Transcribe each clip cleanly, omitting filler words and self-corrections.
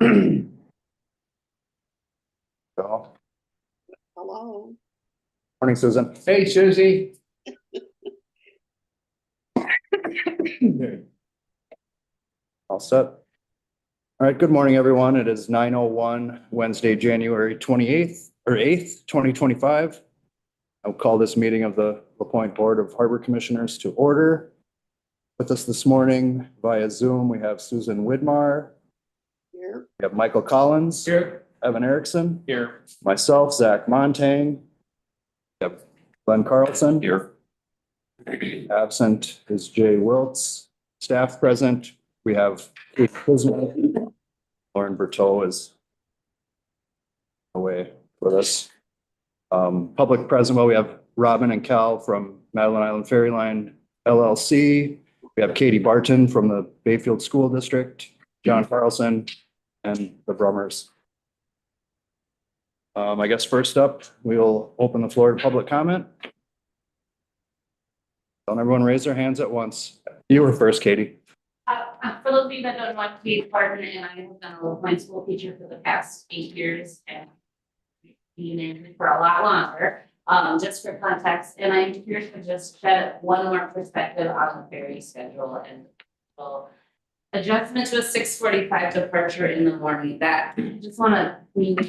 So, Hello. morning, Susan. Hey, Susie. All set. All right, good morning, everyone. It is 9:01 Wednesday, January 28th or 8th, 2025. I'll call this meeting of the LaPointe Board of Harbor Commissioners to order. With us this morning via Zoom, we have Susan Widmar, Here. we have Michael Collins, Here. Evan Erickson, Here. myself, Zach Montagne, we have Glenn Carlson. Here. Absent is Jay Wiltz. Staff present, we have Kate Kuzma. Lauren Berteau is away with us. Public present, well, we have Robin and Cal from Madeline Island Ferry Line LLC. We have Katie Barton from the Bayfield School District, John Carlson, and the Brummers. I guess first up, we'll open the floor to public comment. Don't everyone raise their hands at once. You were first, Katie. For those of you that don't know, I'm Kate Barton, and I have been a LaPointe school teacher for the past 8 years and been in for a lot longer. Just for context, and I'm here to just shed one more perspective on the ferry schedule and adjustment to a 6:45 departure in the morning. That I just want to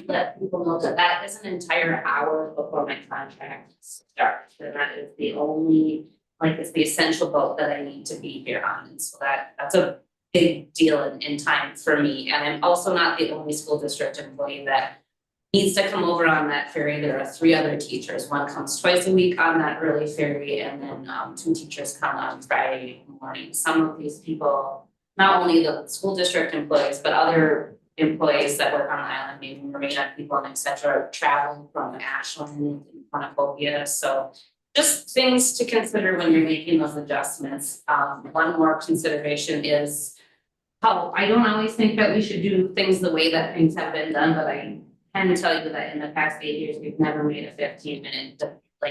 let people know that that is an entire hour before my contract starts, and that is the only. Like it's the essential boat that I need to be here on. And so that's a big deal in time for me. And I'm also not the only school district employee that needs to come over on that ferry. There are 3 other teachers. One comes twice a week on that early ferry, and then 2 teachers come on Friday morning. Some of these people, not only the school district employees, but other employees that work on the island, maybe marina people and et cetera, traveling from Ashland and Cornucopia. So just things to consider when you're making those adjustments. One more consideration is how I don't always think that we should do things the way that things have been done, but I can tell you that in the past 8 years, we've never made a 15-minute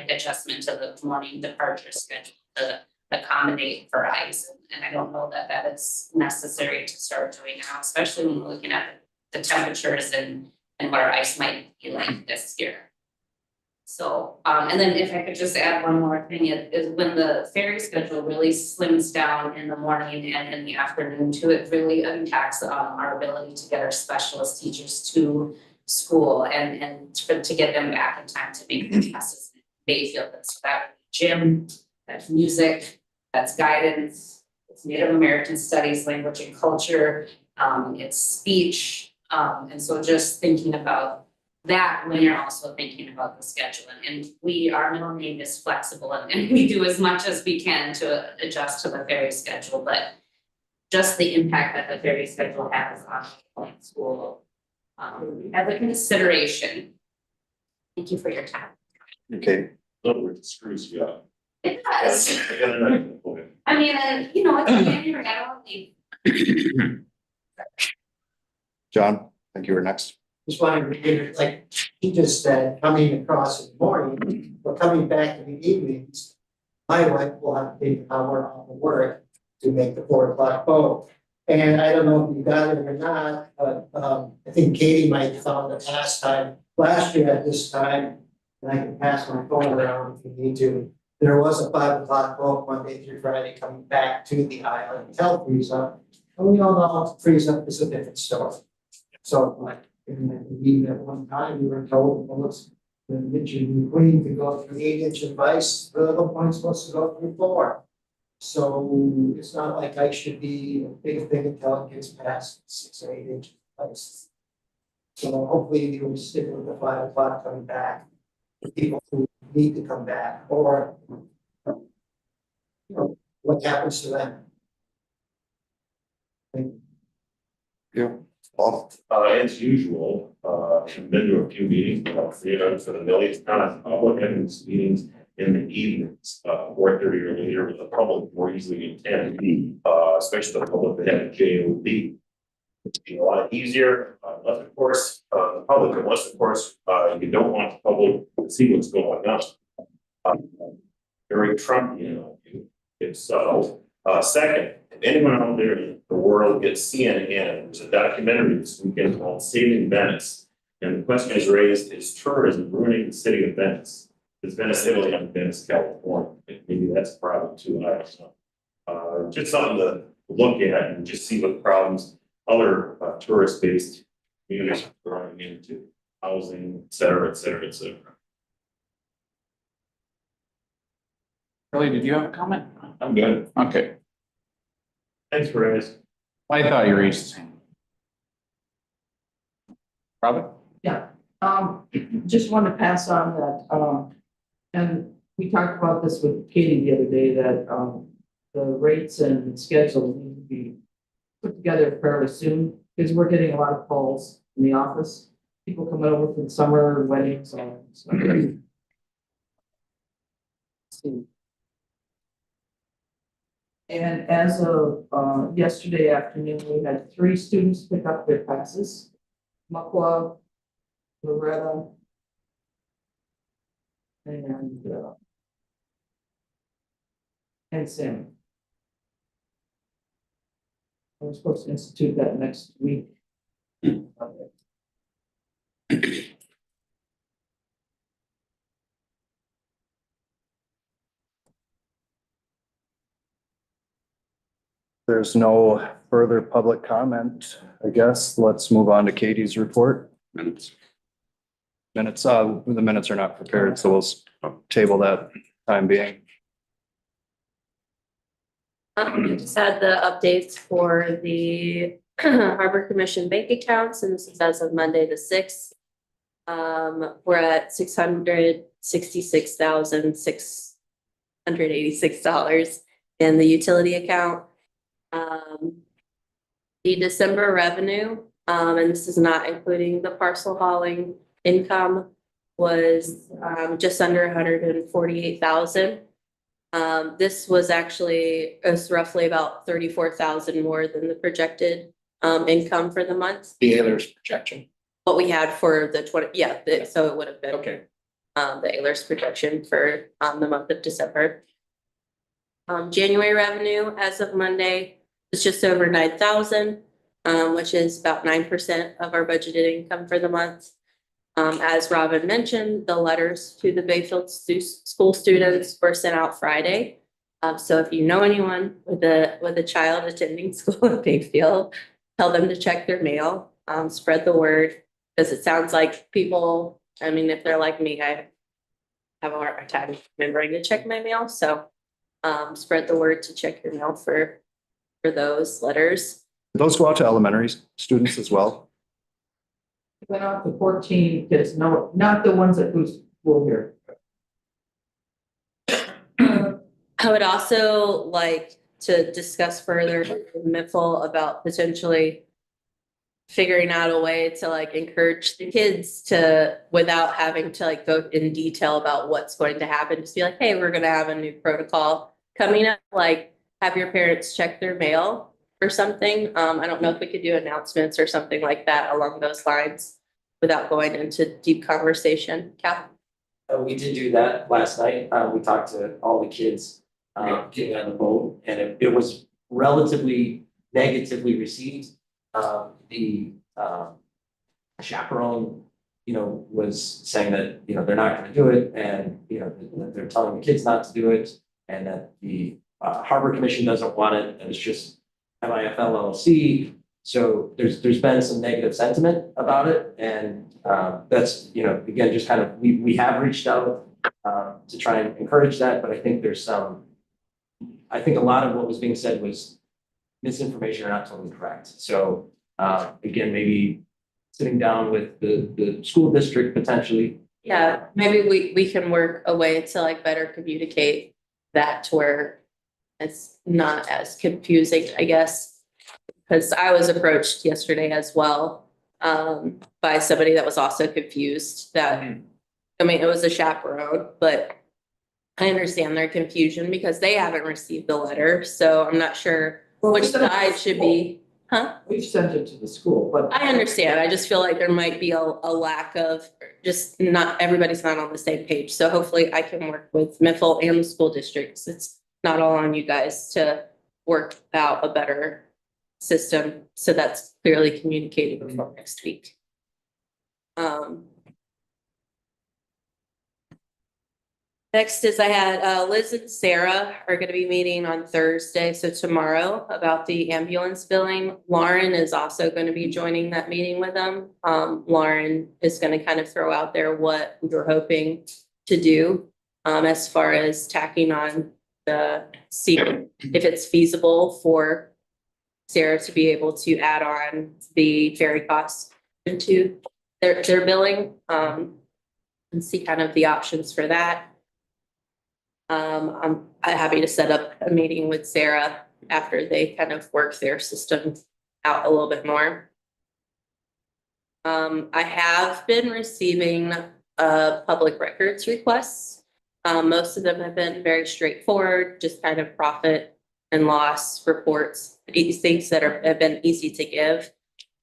adjustment to the morning departure schedule to accommodate for ice. And I don't know that that is necessary to start doing now, especially when we're looking at the temperatures and what our ice might be like this year. So, and then if I could just add one more thing, it is when the ferry schedule really slims down in the morning and in the afternoon too, it really impacts our ability to get our specialist teachers to school and to get them back in time to make the classes in Bayfield. So that gym, that's music, that's guidance, it's Native American studies, language and culture, it's speech. And so just thinking about that when you're also thinking about the schedule, and our middle name is flexible and we do as much as we can to adjust to the ferry schedule, but just the impact that the ferry schedule has on LaPointe school as a consideration. Thank you for your time. Okay. It screws you up. It does. Yeah. I mean, and it's January, I don't leave. John, I think you were next. Just wanted to reiterate, like he just said, coming across in the morning, but coming back in the evenings, my wife will have to take an hour off of work to make the 4 o'clock boat. And I don't know if you got it or not, but I think Katie might have found it last year at this time, and I can pass my phone around if you need to. There was a 5 o'clock boat Monday through Friday coming back to the island until freeze up. And we all know freeze up is a different story. So like, and we at one time, we were told, well, it's the Mitchell Queen to go through 8-inch of ice, the other one's supposed to go through 4. So it's not like ice should be a big thing until it gets past 6 or 8 inches of ice. So hopefully you'll stick with the 5 o'clock coming back for people who need to come back, or what happens to them. Yeah. Paul. As usual, I've been to a few meetings, for the millionth time, public attendance meetings in the evenings, 4:30 or later, with the public more easily attend, especially the public that have JOB. It's been a lot easier, unless of course, the public, unless of course, you don't want the public to see what's going on. Very Trumpian, it's subtle. Second, anyone out there in the world gets CNN, there's a documentary this weekend called Saving Venice. And the question is raised, is tourism ruining the city of Venice? Is Venice, Italy, and Venice, California? Maybe that's a problem too, I don't know. Just something to look at and just see what problems other tourist-based communities are running into, housing, et cetera, et cetera, et cetera. Charlie, did you have a comment? I'm good. Okay, Thanks for asking. I thought you raised his hand. Robin? Just want to pass on that, and we talked about this with Katie the other day, that, the rates and schedule need to be put together fairly soon, because we're getting a lot of calls in the office. People coming over for the summer weddings and stuff. And as of, yesterday afternoon, we had 3 students pick up their classes. Muckwa, Loretta. And Sam. We're supposed to institute that next week. There's no further public comment, I guess. Let's move on to Katie's report. Minutes. Minutes, the minutes are not prepared, so we'll table that time being. I just had the updates for the Harbor Commission bank accounts, and this is as of Monday the 6th. We're at $666,686 in the utility account. The December revenue, and this is not including the parcel hauling income, was just under 148,000. This was roughly about 34,000 more than the projected income for the month. The Ayler's projection. What we had for the 20, so it would have been Okay. the Ayler's projection for the month of December. January revenue as of Monday is just over 9,000, which is about 9% of our budgeted income for the month. As Robin mentioned, the letters to the Bayfield school students were sent out Friday. So if you know anyone with a child attending school at Bayfield, tell them to check their mail, spread the word, because it sounds like people, I mean, if they're like me, I have a hard time remembering to check my mail. So spread the word to check your mail for those letters. Those go out to elementary students as well. Went out to 14 kids, no, not the ones that who's school here. I would also like to discuss further with Miffle about potentially figuring out a way to like encourage the kids to, without having to like go in detail about what's going to happen, just be like, hey, we're gonna have a new protocol coming up, like have your parents check their mail or something. I don't know if we could do announcements or something like that along those lines without going into deep conversation. Cap? We did do that last night. We talked to all the kids getting on the boat, and it was relatively negatively received. The chaperone, was saying that, they're not gonna do it, and, that they're telling the kids not to do it, and that the Harbor Commission doesn't want it, and it's just MIFL LLC. So there's been some negative sentiment about it, and that's, again, just kind of, we have reached out to try and encourage that, but I think I think a lot of what was being said was misinformation or not totally correct. So again, maybe sitting down with the school district potentially. Yeah, maybe we can work a way to like better communicate that to where it's not as confusing, I guess. Because I was approached yesterday as well by somebody that was also confused that, I mean, it was a chaperone, but I understand their confusion because they haven't received the letter. So I'm not sure which side should be, huh? We've sent it to the school, but. I understand. I just feel like there might be a lack of, just not, everybody's not on the same page. So hopefully I can work with Miffle and the school districts. It's not all on you guys to work out a better system, so that's clearly communicated before next week. Next is I had Liz and Sarah are gonna be meeting on Thursday, so tomorrow, about the ambulance billing. Lauren is also gonna be joining that meeting with them. Lauren is gonna kind of throw out there what we're hoping to do as far as tacking on see if it's feasible for Sarah to be able to add on the ferry costs into their billing, and see kind of the options for that. I'm happy to set up a meeting with Sarah after they kind of work their system out a little bit more. I have been receiving public records requests. Most of them have been very straightforward, just kind of profit and loss reports, these things that have been easy to give.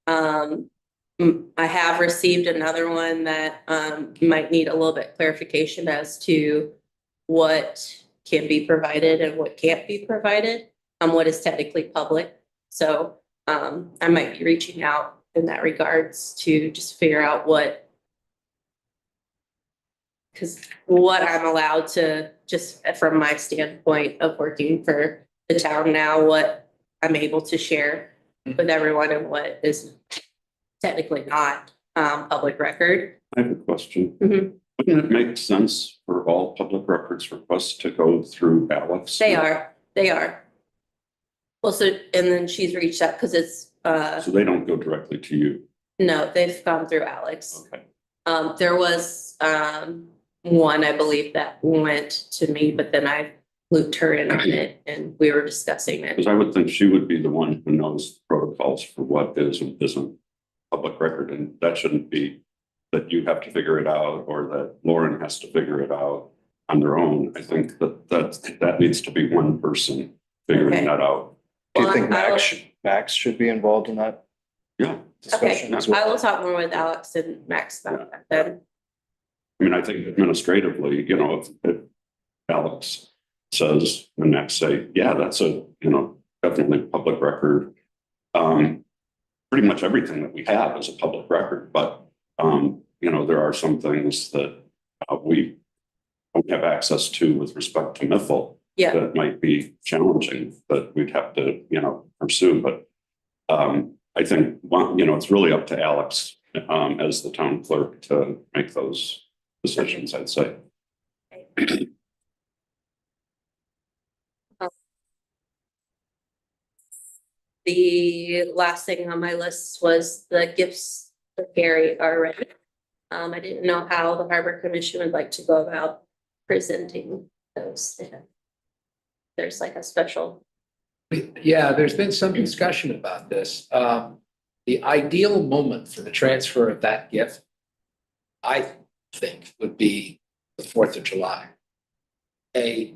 I have received another one that might need a little bit clarification as to what can be provided and what can't be provided, what is technically public. So I might be reaching out in that regards to just figure out what I'm allowed to, just from my standpoint of working for the town now, what I'm able to share with everyone and what is technically not public record. I have a question. Mhm. Wouldn't it make sense for all public records requests to go through Alex? They are. Well, so, and then she's reached out because it's, So they don't go directly to you? no, they've gone through Alex. Okay. There was one, I believe, that went to me, but then I looped her in on it and we were discussing it. Because I would think she would be the one who knows protocols for what is and isn't public record, and that shouldn't be that you have to figure it out or that Lauren has to figure it out on their own. I think that needs to be one person figuring Okay. that out. Do you Well, think I will- Max should be involved in that Yeah. discussion Okay, as well? I will talk more with Alex and Max about that then. I mean, I think administratively, if Alex says, and Max say, yeah, that's definitely public record. Pretty much everything that we have is a public record, but, there are some things that we don't have access to with respect to MIFL. Yeah. That might be challenging, that we'd have to, pursue, but I think, it's really up to Alex as the town clerk to make those decisions, I'd say. The last thing on my list was the gifts for Gary already. I didn't know how the Harbor Commission would like to go about presenting those to him. There's like a special. Yeah, there's been some discussion about this. The ideal moment for the transfer of that gift, I think, would be the 4th of July. A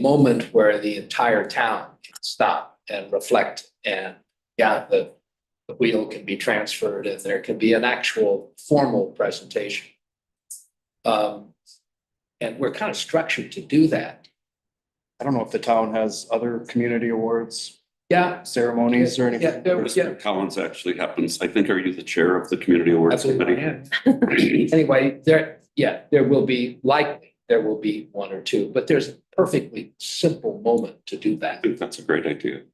moment where the entire town can stop and reflect, and the wheel can be transferred and there can be an actual formal presentation. And we're kind of structured to do that. I don't know if the town has other community awards Yeah. ceremonies or anything. Mr. Collins actually happens, I think, are you the chair of the Community Awards Committee? Anyway, there will be one or two, but there's a perfectly simple moment to do I that. think that's a great idea.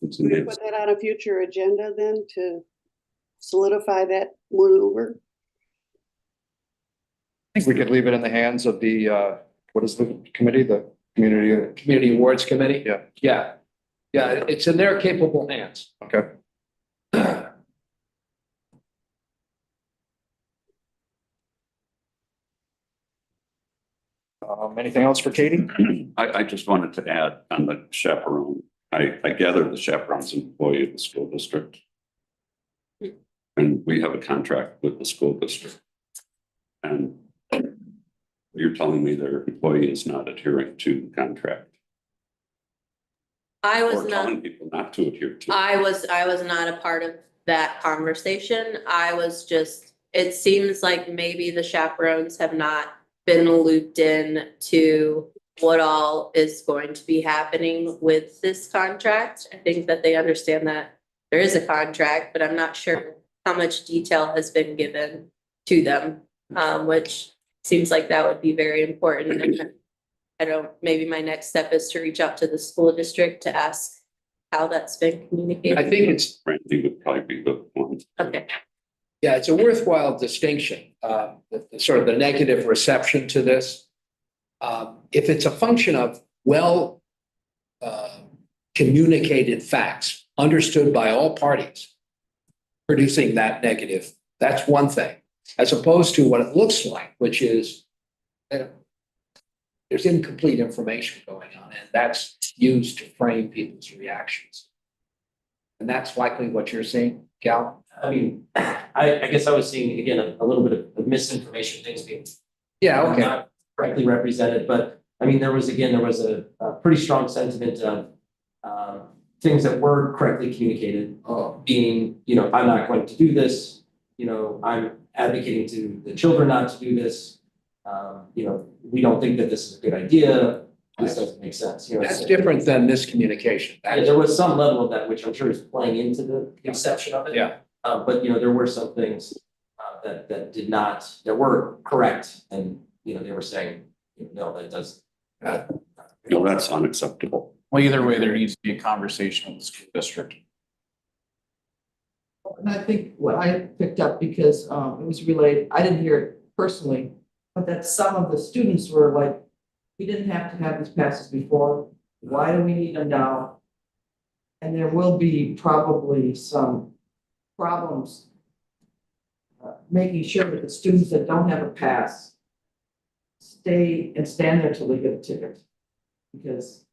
Could we put that on a future agenda then to solidify that maneuver? I think we could leave it in the hands of the, what is the committee, the community? Community Awards Committee? Yeah. Yeah, it's in their capable hands. Okay. Anything else for Katie? I just wanted to add on the chaperone. I gather the chaperone's an employee of the school district. And we have a contract with the school district. And you're telling me their employee is not adhering to the contract. I was Or not. telling people not to adhere to. I was not a part of that conversation. I was just, it seems like maybe the chaperones have not been looped in to what all is going to be happening with this contract. I think that they understand that there is a contract, but I'm not sure how much detail has been given to them, which seems like that would be very important. And I don't, maybe my next step is to reach out to the school district to ask how that's been communicated. I think it's, Randy would probably be the one. Okay, yeah, it's a worthwhile distinction, the sort of the negative reception to this. If it's a function of well communicated facts, understood by all parties, producing that negative, that's one thing, as opposed to what it looks like, which is there's incomplete information going on, and that's used to frame people's reactions. And that's likely what you're seeing, Cal? I mean, I guess I was seeing, again, a little bit of misinformation, things being Yeah, okay. not correctly represented, but I mean, there was a pretty strong sentiment of things that were correctly communicated, being, you know, I'm not going to do this, you know, I'm advocating to the children not to do this. You know, we don't think that this is a good idea, this doesn't make sense, you know. That's so- different than miscommunication. Yeah, there was some level of that, which I'm sure is playing into the conception of it. Yeah. But, you know, there were some things that did not, that were correct, and, you know, they were saying, no, that does. No, that's unacceptable. Well, either way, there needs to be a conversation with the school district. And I think what I picked up, because it was relayed, I didn't hear it personally, but that some of the students were like, we didn't have to have these passes before, why do we need them now? And there will be probably some problems making sure that the students that don't have a pass stay and stand there till they get a ticket. Because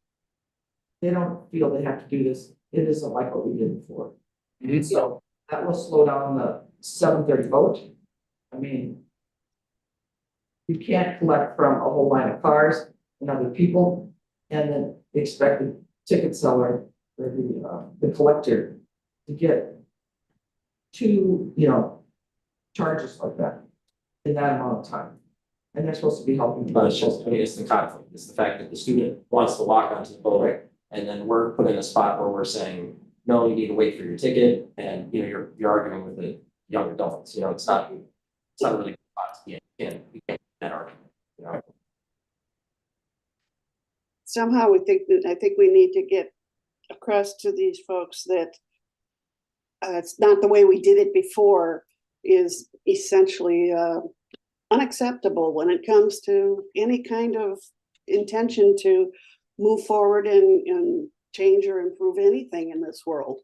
they don't feel they have to do this. It isn't like what we did before. Mhm. So that will slow down the 7:30 vote. I mean, you can't collect from a whole line of cars and other people and then expect the ticket seller or the collector to get two, you know, charges like that in that amount of time. And they're supposed to be helping. But it's just, I mean, it's the conflict, it's the fact that the student wants to walk onto the vote, and then we're put in a spot where we're saying, no, you need to wait for your ticket, and, you know, you're arguing with the young adults, you know, it's not a really good spot to be in. You can't do that argument, you know. Somehow I think we need to get across to these folks that it's not the way we did it before is essentially unacceptable when it comes to any kind of intention to move forward and change or improve anything in this world.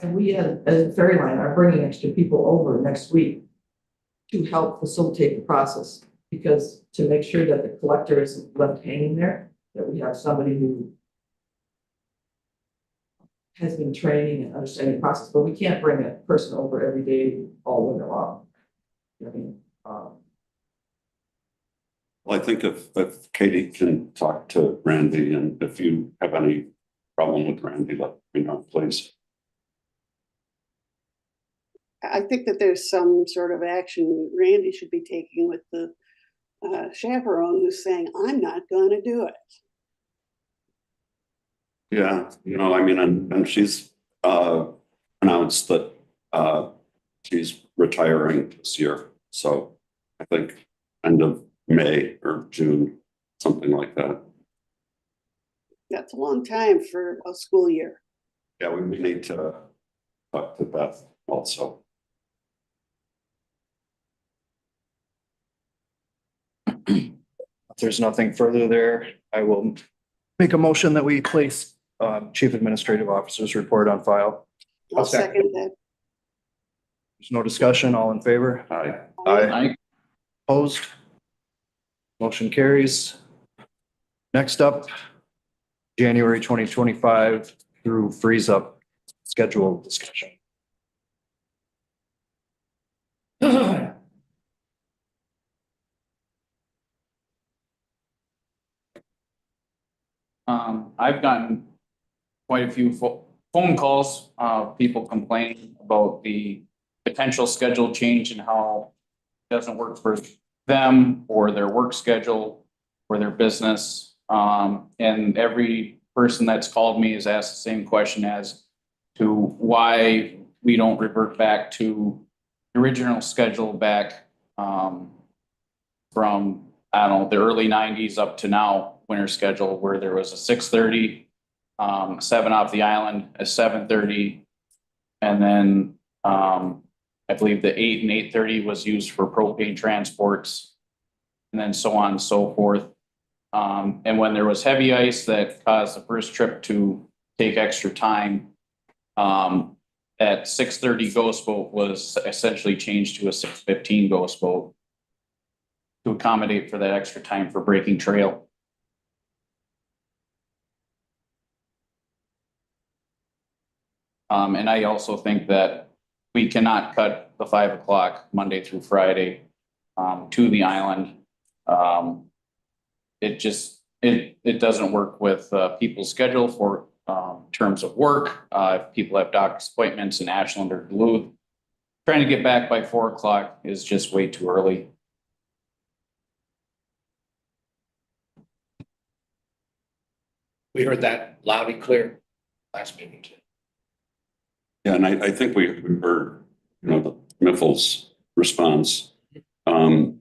And we as Fairyline are bringing extra people over next week to help facilitate the process. Because to make sure that the collector isn't left hanging there, that we have somebody who has been training and understanding the process, but we can't bring a person over every day all winter long. I mean, Well, I think if Katie can talk to Randy, and if you have any problem with Randy, let me know, please. I think that there's some sort of action Randy should be taking with the chaperone who's saying, I'm not going to do it. Yeah, you know, I mean, and she's announced that she's retiring this year. So I think end of May or June, something like that. That's a long time for a school year. Yeah, we need to talk to Beth also. If there's nothing further there, I will make a motion that we place Chief Administrative Officer's report on file. I'll second that. There's no discussion, all in favor? Aye. Aye. Opposed? Motion carries. Next up, January 2025 through freeze up schedule discussion. I've gotten quite a few phone calls, people complaining about the potential schedule change and how it doesn't work for them or their work schedule or their business. And every person that's called me has asked the same question as to why we don't revert back to the original schedule back, from, I don't know, the early nineties up to now, winter schedule, where there was a 6:30, 7 off the island, a 7:30, and then, I believe the 8 and 8:30 was used for propane transports, and then so on and so forth. And when there was heavy ice that caused the first trip to take extra time, that 6:30 ghost boat was essentially changed to a 6:15 ghost boat to accommodate for that extra time for breaking trail. And I also think that we cannot cut the 5 o'clock Monday through Friday, to the island. It just, it doesn't work with, people's schedule for, terms of work. If people have doctor's appointments in Ashland or Duluth, trying to get back by 4 o'clock is just way too early. We heard that loud and clear last meeting too. Yeah, and I think we heard, the Miffles response. And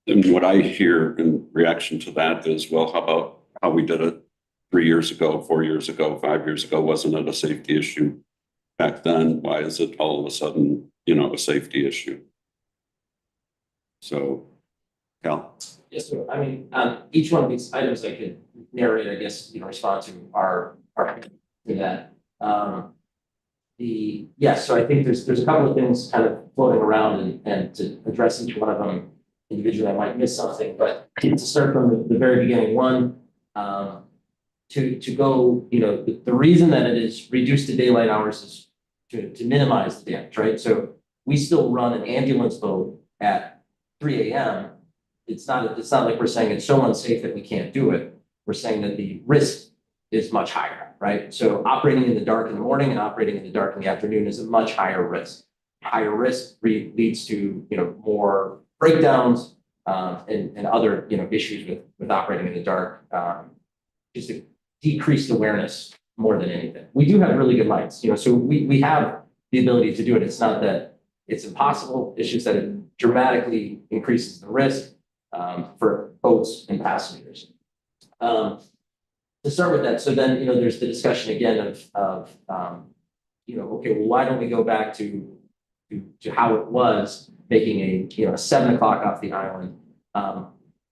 what I hear in reaction to that is, well, how about how we did it 3 years ago, 4 years ago, 5 years ago? Wasn't it a safety issue back then? Why is it all of a sudden, a safety issue? So, Cal? Yes, sir. I mean, each one of these items I could narrate, I guess, respond to are to that. So I think there's a couple of things kind of floating around and to address each one of them individually, I might miss something, but to start from the very beginning, one, to go, the reason that it is reduced to daylight hours is to minimize the damage, right? So we still run an ambulance boat at 3 a.m. It's not like we're saying it's so unsafe that we can't do it. We're saying that the risk is much higher, right? So operating in the dark in the morning and operating in the dark in the afternoon is a much higher risk. Higher risk leads to, more breakdowns, and other, issues with operating in the dark, just a decreased awareness more than anything. We do have really good lights, so we have the ability to do it. It's not that it's impossible. It's just that it dramatically increases the risk, for boats and passengers. To start with that, so then, there's the discussion again of okay, well, why don't we go back to how it was, making a 7 o'clock off the island?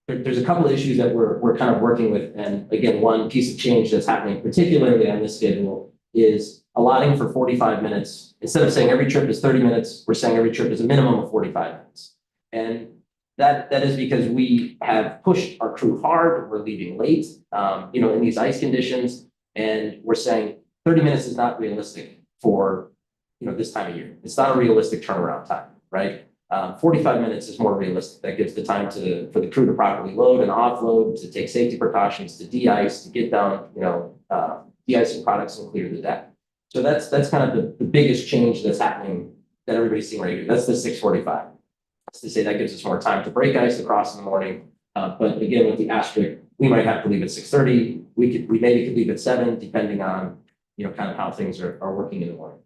There's a couple of issues that we're kind of working with, and again, one piece of change that's happening particularly on this schedule is allotting for 45 minutes. Instead of saying every trip is 30 minutes, we're saying every trip is a minimum of 45 minutes. And that is because we have pushed our crew hard, we're leaving late, in these ice conditions, and we're saying 30 minutes is not realistic for, this time of year. It's not a realistic turnaround time, right? 45 minutes is more realistic. That gives the time for the crew to properly load and offload, to take safety precautions, to de-ice, to get down, de-icing products and clear the deck. So that's kind of the biggest change that's happening that everybody's seeing right here. That's the 6:45. That's to say that gives us more time to break ice across in the morning. But again, with the asterisk, we might have to leave at 6:30. We maybe could leave at 7, depending on, kind of how things are working in the morning.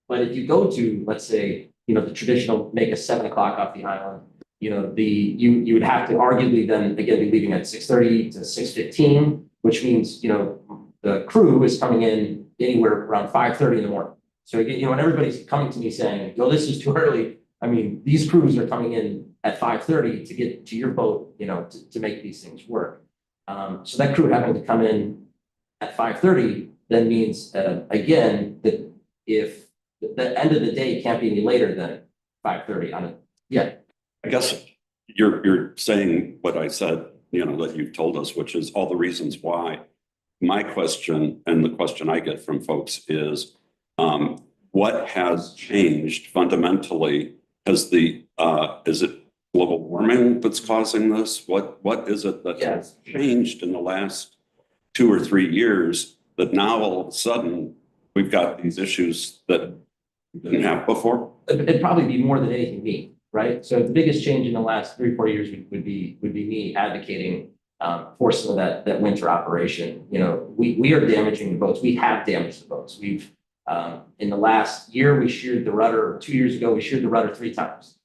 But if you go to, let's say, the traditional make a 7 o'clock off the island, you would have to arguably then again be leaving at 6:30 to 6:15, which means, the crew is coming in anywhere around 5:30 in the morning. So again, when everybody's coming to me saying, this is too early. I mean, these crews are coming in at 5:30 to get to your boat, to make these things work. So that crew having to come in at 5:30 then means, again, that if the end of the day can't be any later than 5:30 on it. Yeah. I guess you're saying what I said, that you've told us, which is all the reasons why. My question, and the question I get from folks is, what has changed fundamentally? Is it global warming that's causing this? What is it that has changed in the last 2 or 3 years that now all of a sudden we've got these issues that we didn't have before? It'd probably be more than anything me, right? So the biggest change in the last 3 or 4 years would be me advocating for some of that winter operation. You know, we are damaging the boats. We have damaged the boats. We've in the last year, we sheared the rudder. 2 years ago, we sheared the rudder 3 times.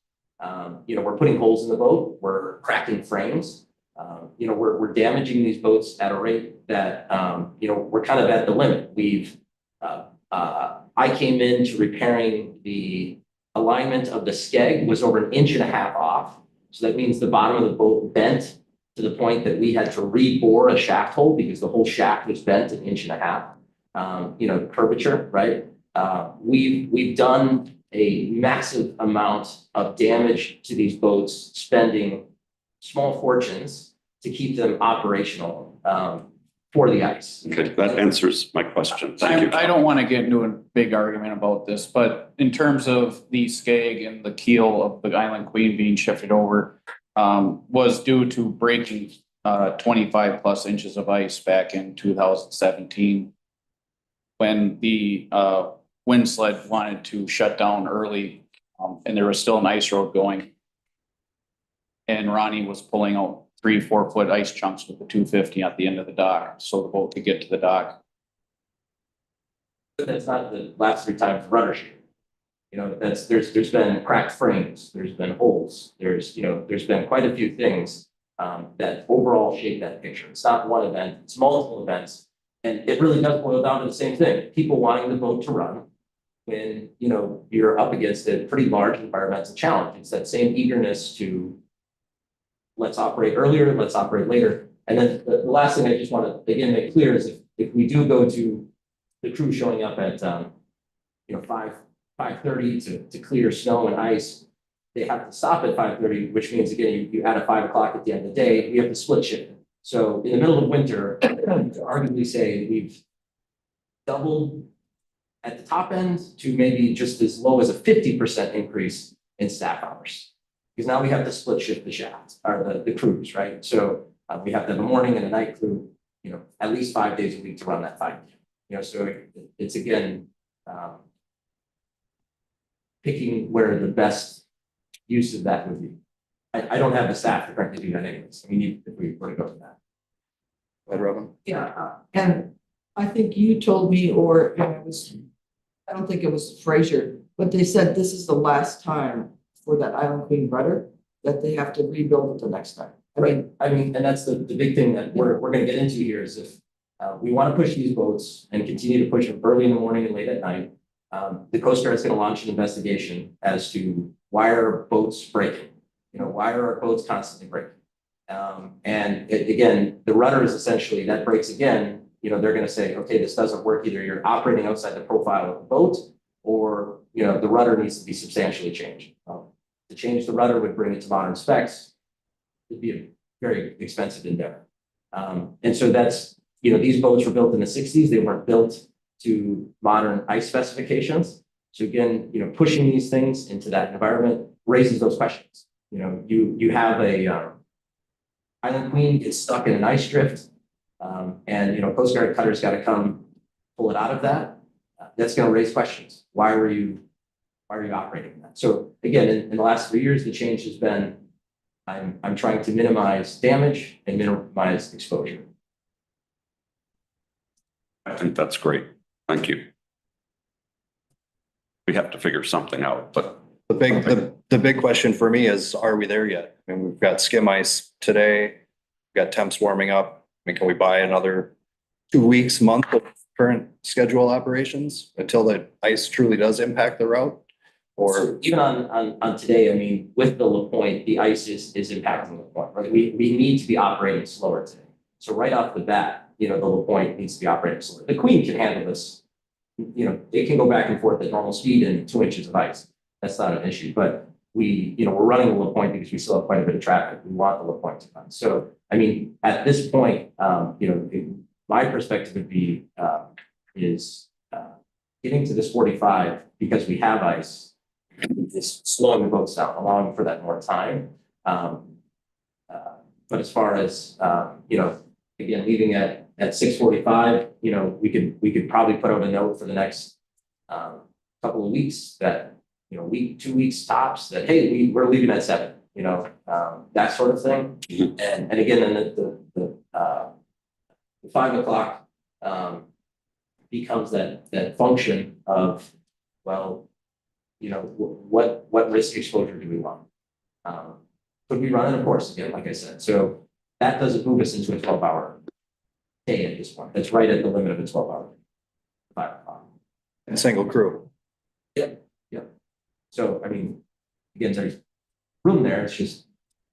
You know, we're putting holes in the boat. We're cracking frames. You know, we're damaging these boats at a rate that you know, we're kind of at the limit. I came in to repairing the alignment of the skeg was over 1.5 inches off. So that means the bottom of the boat bent to the point that we had to rebore a shaft hole because the whole shaft was bent 1.5 inches. You know, curvature, right? We've done a massive amount of damage to these boats, spending small fortunes to keep them operational for the ice. Okay, that answers my question. Thank you. I don't want to get into a big argument about this, but in terms of the skeg and the keel of the Island Queen being shifted over, was due to breaking 25 plus inches of ice back in 2017. When the wind sled wanted to shut down early, and there was still an ice road going. And Ronnie was pulling out 3-4 foot ice chunks with the 250 at the end of the dock, so the boat could get to the dock. But that's not the last 3 times the rudder shear. You know, there's been cracked frames, there's been holes, there's been quite a few things that overall shape that picture. It's not one event, it's multiple events. And it really does boil down to the same thing. People wanting the boat to run when, you know, you're up against a pretty large environmental challenge. It's that same eagerness to let's operate earlier, let's operate later. And then the last thing I just want to again make clear is if we do go to the crew showing up at 5:30 to clear snow and ice, they have to stop at 5:30, which means again you add a 5 o'clock at the end of the day, we have to split shift. So in the middle of winter, to arguably say we've doubled at the top end to maybe just as low as a 50% increase in staff hours. Because now we have to split shift the shaft or the crews, right? So we have to have a morning and a night crew, you know, at least 5 days a week to run that 5. You know, so it's again picking where the best use of that would be. I don't have the staff to currently do that anyways. We need, if we were to go to that. Go ahead, Robin. Yeah, and I think you told me, or I don't think it was Fraser, but they said this is the last time for that Island Queen rudder that they have to rebuild it the next time. Right. I mean, and that's the big thing that we're going to get into here is if we want to push these boats and continue to push them early in the morning and late at night, the Coast Guard is going to launch an investigation as to why are boats breaking. You know, why are our boats constantly breaking? And again, the rudder is essentially that breaks again. You know, they're going to say, okay, this doesn't work. Either you're operating outside the profile of the boat, or you know, the rudder needs to be substantially changed. To change the rudder would bring it to modern specs. It'd be a very expensive endeavor. And so that's, you know, these boats were built in the 60s. They weren't built to modern ice specifications. So again, you know, pushing these things into that environment raises those questions. You know, you have a Island Queen gets stuck in an ice drift, and you know, Coast Guard cutters got to come pull it out of that. That's going to raise questions. Why are you operating that? So again, in the last 3 years, the change has been I'm trying to minimize damage and minimize exposure. I think that's great. Thank you. We have to figure something out, but The big question for me is, are we there yet? I mean, we've got skim ice today, we've got temps warming up. I mean, can we buy another 2 weeks, month of current schedule operations until the ice truly does impact the route? Or So even on today, I mean, with the LaPointe, the ice is impacting LaPointe, right? We need to be operating slower today. So right off the bat, you know, the LaPointe needs to be operating slower. The Queen can handle this. You know, it can go back and forth at normal speed in 2 inches of ice. That's not an issue, but we're running the LaPointe because we still have quite a bit of traffic. We want the LaPointe to run. So, I mean, at this point, my perspective would be, getting to this 45 because we have ice is slowing the boats down, allowing for that more time. But as far as, again, leaving at at 6:45, you know, we could probably put out a note for the next couple of weeks that, you know, week, 2 weeks tops, that, hey, we're leaving at 7, you know, that sort of thing. Mhm. And again, then the 5 o'clock becomes that function of, well, you know, what risk exposure do we want? Could we run it? Of course, again, like I said, so that doesn't move us into a 12-hour day at this point. That's right at the limit of a 12-hour. 5 o'clock. And single crew. So, I mean, again, there's room there. It's just,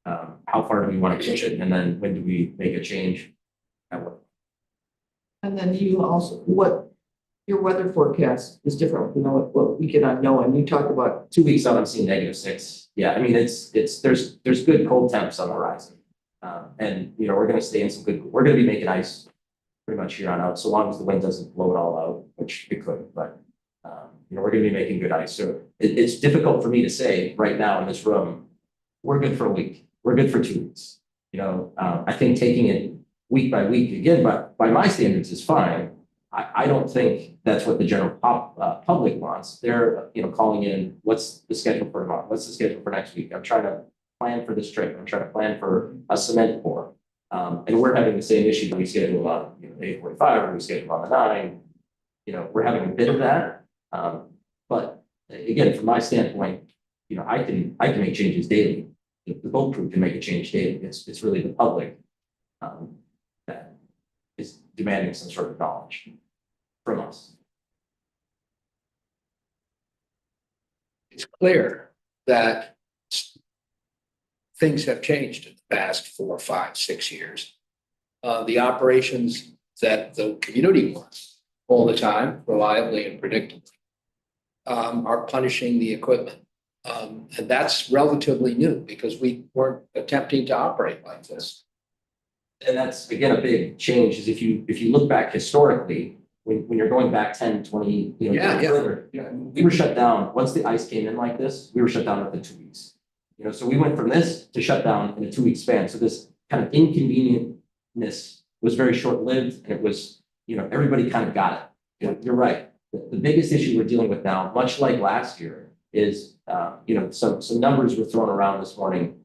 how far do we want to push it? And then when do we make a change? At what? And then you also, what, your weather forecast is different, you know, what we get on NOAA, and you talk about 2 weeks out, I'm seeing -6. Yeah, I mean, there's good cold temps on the horizon. And, you know, we're gonna stay in some good, we're gonna be making ice pretty much here on out, so long as the wind doesn't blow it all out, which it could, but, you know, we're gonna be making good ice. So it's difficult for me to say right now in this room, we're good for a week, we're good for 2 weeks. You know, I think taking it week by week, again, but by my standards is fine. I don't think that's what the general public wants. They're, you know, calling in, what's the schedule for tomorrow? What's the schedule for next week? I'm trying to plan for this trip. I'm trying to plan for a cement pour. And we're having the same issue. Do we schedule on, you know, 8:45, or do we schedule on the 9? You know, we're having a bit of that. But again, from my standpoint, you know, I can make changes daily. The boat crew can make a change daily. It's really the public that is demanding some sort of knowledge from us. It's clear that things have changed in the past 4, 5, 6 years. The operations that the community wants all the time, reliably and predictably, are punishing the equipment. And that's relatively new because we weren't attempting to operate like this. And that's, again, a big change is if you look back historically, when you're going back 10, 20, you know, Yeah, further, we were shut down. Once the ice came in like this, we were shut down within 2 weeks. You know, so we went from this to shut down in a 2-week span. So this kind of inconvenientness was very short-lived, and it was, you know, everybody kind of got it. You know, you're right. The biggest issue we're dealing with now, much like last year, is you know, some numbers were thrown around this morning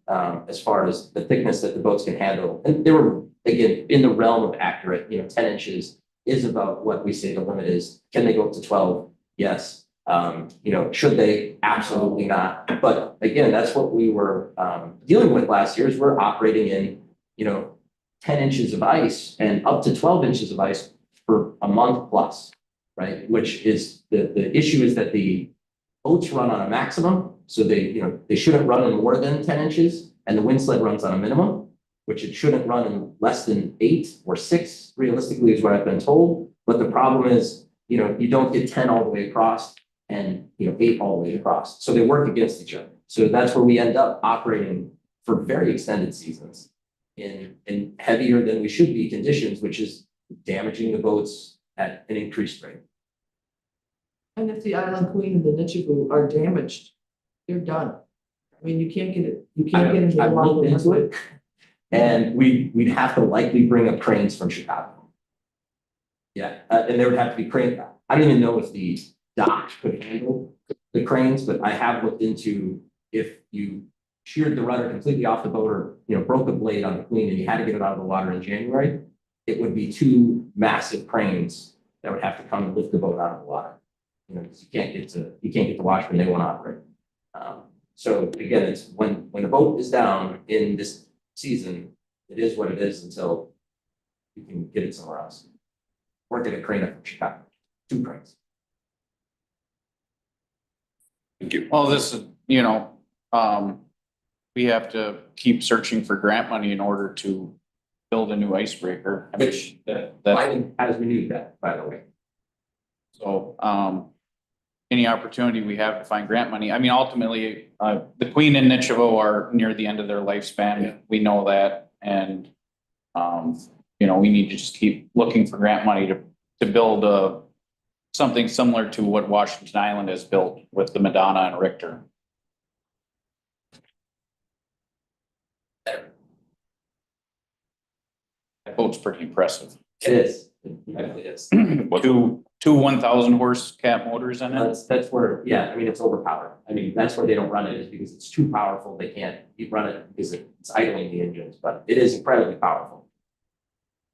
as far as the thickness that the boats can handle, and they were, again, in the realm of accurate. You know, 10 inches is about what we say the limit is. Can they go up to 12? Yes. You know, should they? Absolutely not. But again, that's what we were dealing with last year. Is we're operating in, you know, 10 inches of ice and up to 12 inches of ice for a month plus, right? Which is the issue is that the boats run on a maximum, so they shouldn't run in more than 10 inches, and the wind sled runs on a minimum, which it shouldn't run in less than 8 or 6, realistically, is what I've been told. But the problem is, you know, you don't get 10 all the way across and, you know, 8 all the way across. So they work against each other. So that's where we end up operating for very extended seasons in heavier than we should be conditions, which is damaging the boats at an increased rate. And if the Island Queen and the Nichibu are damaged, they're done. I mean, you can't get it, you can't get into the I've water. looked into it, and we'd have to likely bring up cranes from Chicago. Yeah, and there would have to be crane. I don't even know if the dock could handle the cranes, but I have looked into if you sheared the rudder completely off the boat, or, you know, broke a blade on the Queen and you had to get it out of the water in January, it would be 2 massive cranes that would have to come and lift the boat out of the water. You know, because you can't get the washermen, they won't operate. So again, it's when the boat is down in this season, it is what it is until you can get it somewhere else. Or get a crane up from Chicago, 2 cranes. Thank you. Well, this is, you know, we have to keep searching for grant money in order to build a new icebreaker. Which that Biden has renewed that, by the way. So, any opportunity we have to find grant money, I mean, ultimately, the Queen and Nichivo are near the end of their lifespan. Yeah. We know that, and, you know, we need to just keep looking for grant money to build something similar to what Washington Island has built with the Madonna and Richter. That boat's pretty impressive. It is, it definitely is. Two 1,000 horse cat motors in it. That's where, yeah, I mean, it's overpowered. I mean, that's where they don't run it is because it's too powerful. They can't run it because it's idling the engines, but it is incredibly powerful.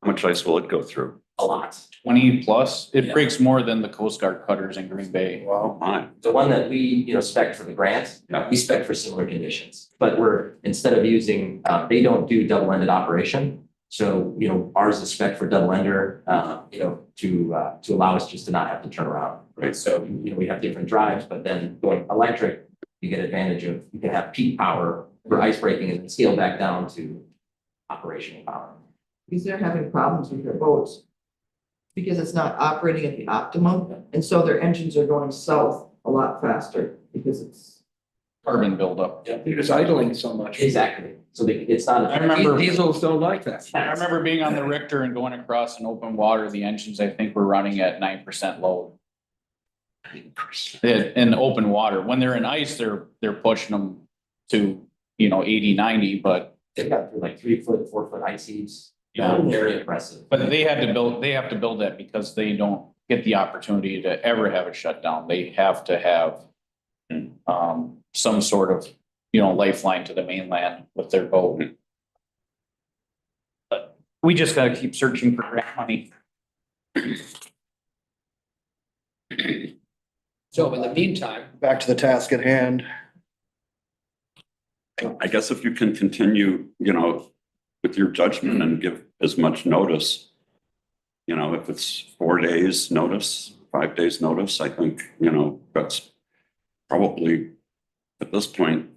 How much ice will it go through? A lot. 20 plus. It Yeah. breaks more than the Coast Guard cutters in Green Bay. Wow, my. The one that we, spec for the grant, we spec for similar conditions, but instead of using, they don't do double-ended operation. So, ours is spec for double ender, to allow us just to not have to turn around. Right. So, we have different drives, but then going electric, you get advantage of, you can have peak power for ice breaking and then scale back down to operational power. Because they're having problems with their boats. Because it's not operating at the optimum, and so their engines are going south a lot faster because it's. Carbon buildup. Because idling so much. Exactly. So it's not. I remember. Diesels don't like that. I remember being on the Richter and going across in open water, the engines, I think, were running at 9% load. In open water, when they're in ice, they're pushing them to, 80, 90, but They've got like 3 foot, 4 foot ice heaves. Yeah. Very impressive. but they have to build that because they don't get the opportunity to ever have it shut down. They have to have some sort of, lifeline to the mainland with their boat. But we just gotta keep searching for grant money. So in the meantime, Back to the task at hand. I guess if you can continue, with your judgment and give as much notice, if it's 4 days notice, 5 days notice, I think, that's probably at this point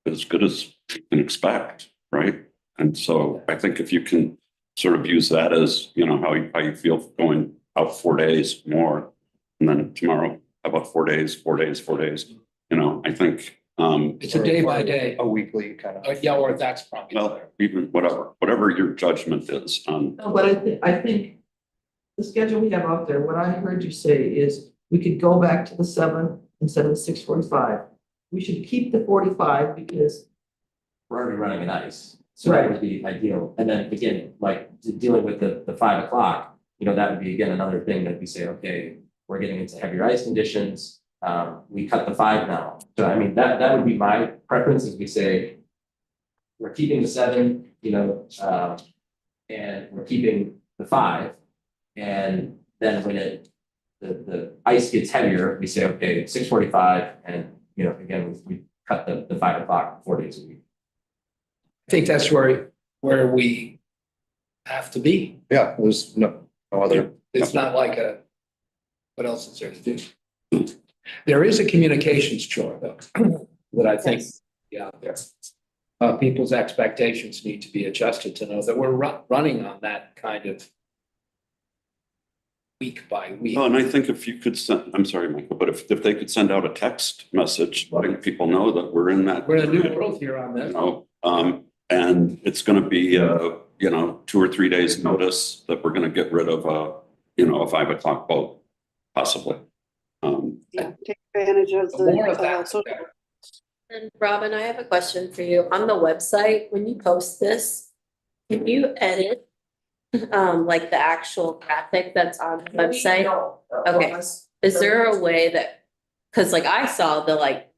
as good as you can expect, right? And so I think if you can sort of use that as, how you feel going out 4 days more, and then tomorrow, how about 4 days, 4 days, 4 days? I think it's a day by day. A weekly kind of. Yeah, or that's probably. well, even whatever your judgment is on. No, but I think the schedule we have out there, what I heard you say is we could go back to the 7 instead of the 6:45. We should keep the 45 because. We're already running an ice, so that would be ideal. And then again, like dealing with the 5 o'clock, that would be again another thing that we say, okay, we're getting into heavier ice conditions. We cut the 5 now. So I mean, that would be my preference is we say. We're keeping the 7, and we're keeping the 5. And then when the ice gets heavier, we say, okay, 6:45, and again, we cut the 5 o'clock 4 days a week. I think that's where we have to be. Yeah, there's no other. It's not like what else is there to do? There is a communications chore though, that I think, out there. People's expectations need to be adjusted to know that we're running on that kind of week by week. Well, and I think if you could send, I'm sorry, Michael, but if they could send out a text message letting people know that we're in that. We're in a new world here on this. And it's gonna be 2 or 3 days notice that we're gonna get rid of a 5 o'clock boat, possibly. Yeah, take advantage of The more of the, that, so the better. And Robin, I have a question for you. On the website, when you post this, can you edit like the actual graphic that's on the website? Okay. Is there a way that, because like I saw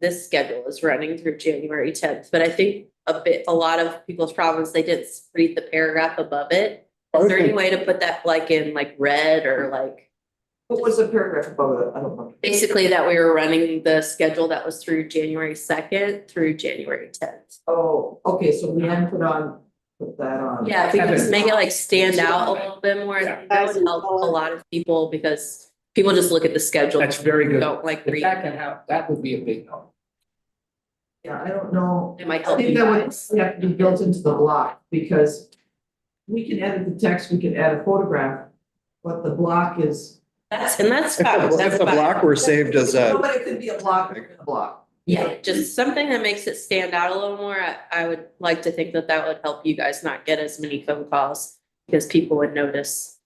this schedule is running through January 10th, but I think a lot of people's problems, they didn't read the paragraph above it. Is there any way to put that in red or What was the paragraph above it? I don't know. basically that we were running the schedule that was through January 2nd through January 10th? Oh, okay, so Leanne put that on. Yeah, if we could just make it stand out a Yeah. little bit more, I Yeah. think that would help a lot of people because people just look at the schedule. That's very good. Don't If read. that can happen, that would be a big help. Yeah, I don't know. It might I help think you that would guys. have to be built into the block because we can edit the text, we can add a photograph, but the block is. That's If fine. the That's if the fine. block were saved as No, a, but it could be a block within a block. Yeah, just something that makes it stand out a little more. I would like to think that would help you guys not get as many phone calls because people would notice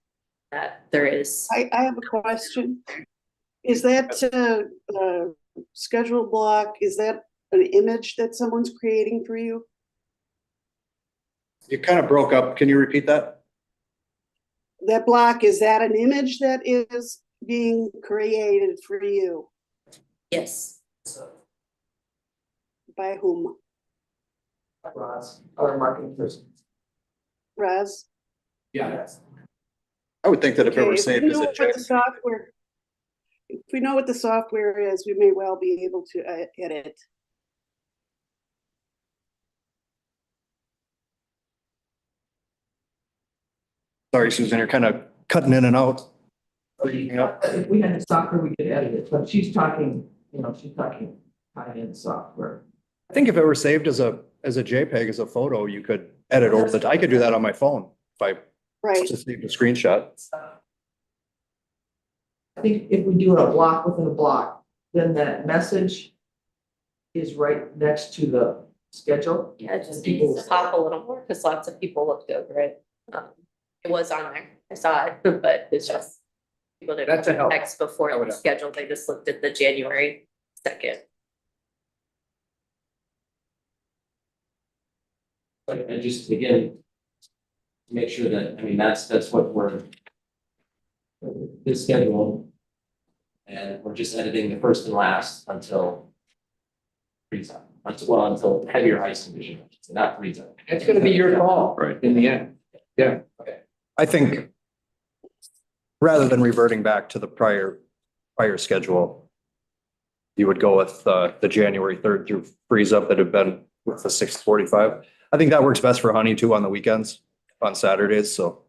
that there is. I have a question. Is that schedule block, is that an image that someone's creating for you? you kind of broke up. Can you repeat that? that block, is that an image that is being created for you? Yes. By whom? Roz, our marketing person. Raz? Yeah. I would think that if it Okay, were if we saved as know a what the JPEG, software, if we know what the software is, we may well be able to edit. sorry, Susan, you're kind of cutting in and out. If we had software, we could edit it, but she's talking, she's talking high-end software. I think if it were saved as a JPEG, as a photo, you could edit over I could do that on my phone if I Right, just need a screenshot. I think if we do a block within a block, then that message is right next to the schedule. Yeah, it just needs to pop a little more because lots of people looked over it. It was on there. I saw it, but it's just people didn't That's a help. text before That would the help. schedule. They just looked at the January 2nd. And just again, to make sure that, I mean, that's what we're this schedule. And we're just editing the first and last until freeze up, until heavier ice condition, not freeze up. It's gonna be your call. Right. In the end. Yeah. I think rather than reverting back to the prior schedule, you would go with the January 3rd through freeze up that had been with the 6:45. I think that works best for Honey too on the weekends, on Saturdays, so.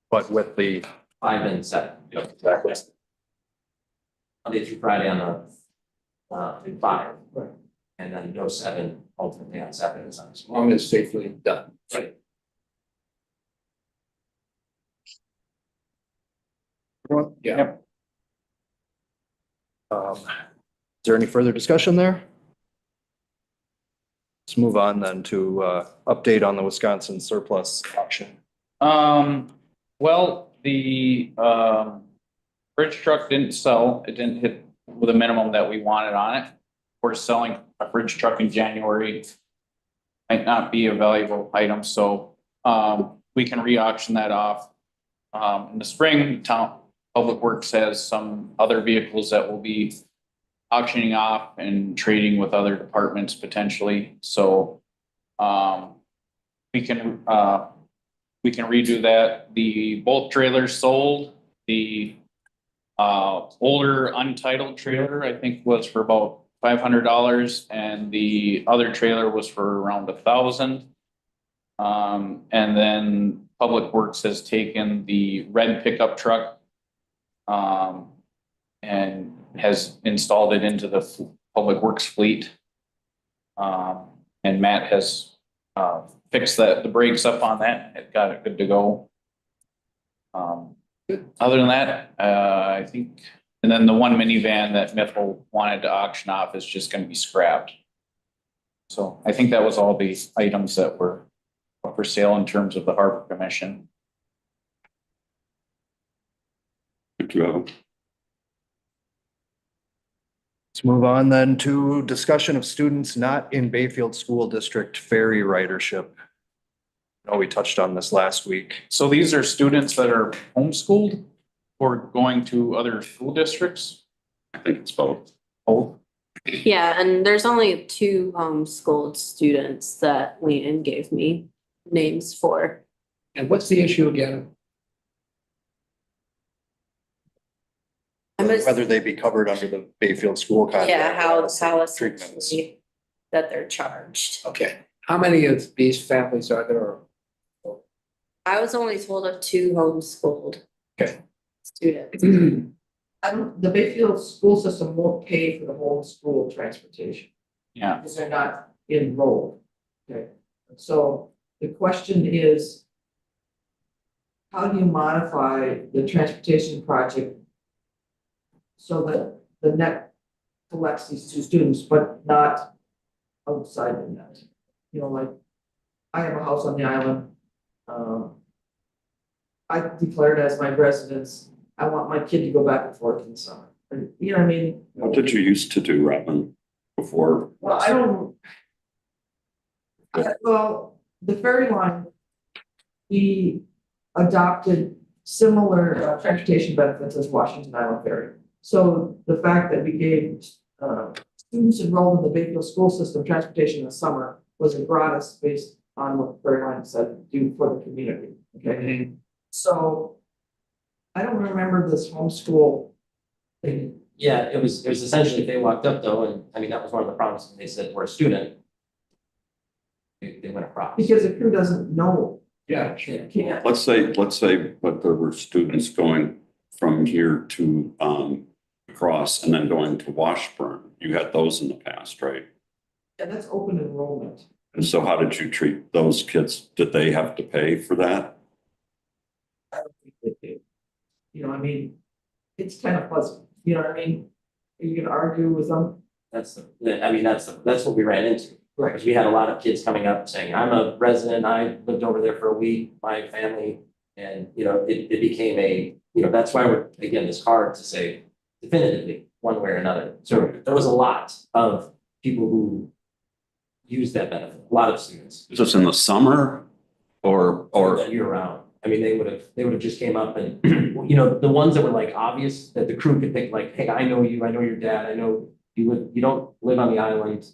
But with the, 5 and 7. Yep, exactly. Monday through Friday on through 5. Right. And then no 7 ultimately on Saturdays on. As long as safely done. Right. Yeah. is there any further discussion there? Let's move on then to update on the Wisconsin surplus auction. Well, the, bridge truck didn't sell. It didn't hit with a minimum that we wanted on it. We're selling a bridge truck in January. Might not be a valuable item, so, we can re-auction that off. In the spring, town Public Works has some other vehicles that will be auctioning off and trading with other departments potentially, so, we can redo that. Both trailers sold. The older untitled trailer, I think, was for about $500, and the other trailer was for around $1,000. And then Public Works has taken the red pickup truck and has installed it into the Public Works fleet. And Matt has fixed the brakes up on that. It got it good to go. Other than that, I think, and then the one minivan that Miffle wanted to auction off is just gonna be scrapped. So I think that was all the items that were up for sale in terms of the Harbor Commission. Good to go. Let's move on then to discussion of students not in Bayfield School District ferry ridership. Oh, we touched on this last week. So these are students that are homeschooled or going to other school districts? I think it's both. Oh, Yeah, and there's only 2 homeschooled students that Leanne gave me names for. And what's the issue again? Whether they be covered under the Bayfield School contract. Yeah, how Treatments. essentially that they're charged. Okay, how many of these families are there? I was only told of 2 homeschooled. Okay. Students. The Bayfield school system won't pay for the whole school transportation yeah. because they're not enrolled. Okay, so the question is, how do you modify the transportation project so that the net collects these 2 students, but not outside the net? You know, like, I have a house on the island. I declared as my residence, I want my kid to go back and forth in the summer. You know what I mean? What did you used to do, Robin, before? Well, I don't. Well, the ferry line, we adopted similar transportation benefits as Washington Island Ferry. So the fact that we gave students enrolled in the Bayfield school system transportation in the summer was a gratis based on what the ferry line said do for the community. Okay, so I don't remember this homeschool thing. Yeah, it was essentially, if they walked up though, and I mean, that was one of the promises, they said, we're a student. They went across. Because the crew doesn't know. Yeah. Can't. Let's say, but there were students going from here to across and then going to Washburn. You had those in the past, right? And that's open enrollment. And so how did you treat those kids? Did they have to pay for that? I don't think they do. You know, I mean, it's kind of fuzzy, you know what I mean? Are you gonna argue with them? That's what we ran into. Right. Because we had a lot of kids coming up saying, I'm a resident, I lived over there for a week, my family. And, you know, it became that's why it's hard to say definitively one way or another. So there was a lot of people who used that benefit, a lot of students. Is this in the summer or Year round. I mean, they would have just came up and, you know, the ones that were like obvious that the crew could think like, hey, I know you, I know your dad, I know you don't live on the island.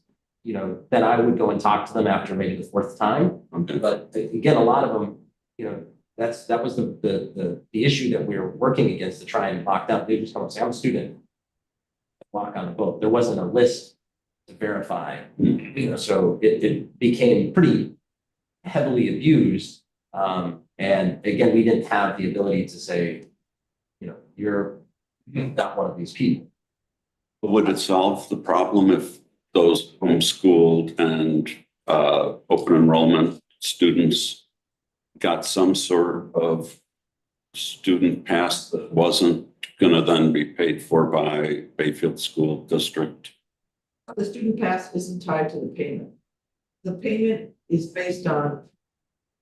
You know, then I would go and talk to them after maybe the fourth time. Okay. But again, a lot of them, you know, that was the issue that we were working against to try and lock down. They just come and say, I'm a student. Walk on the boat. There wasn't a list to verify, you know, so it became pretty heavily abused. And again, we didn't have the ability to say, you know, you're not one of these people. would it solve the problem if those homeschooled and open enrollment students got some sort of student pass that wasn't gonna then be paid for by Bayfield School District? The student pass isn't tied to the payment. The payment is based on,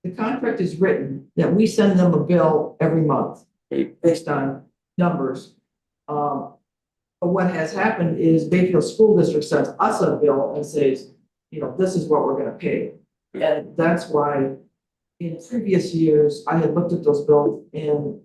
the contract is written that we send them a bill every month based on numbers. But what has happened is Bayfield School District sends us a bill and says, you know, this is what we're gonna pay. And that's why in previous years, I had looked at those bills and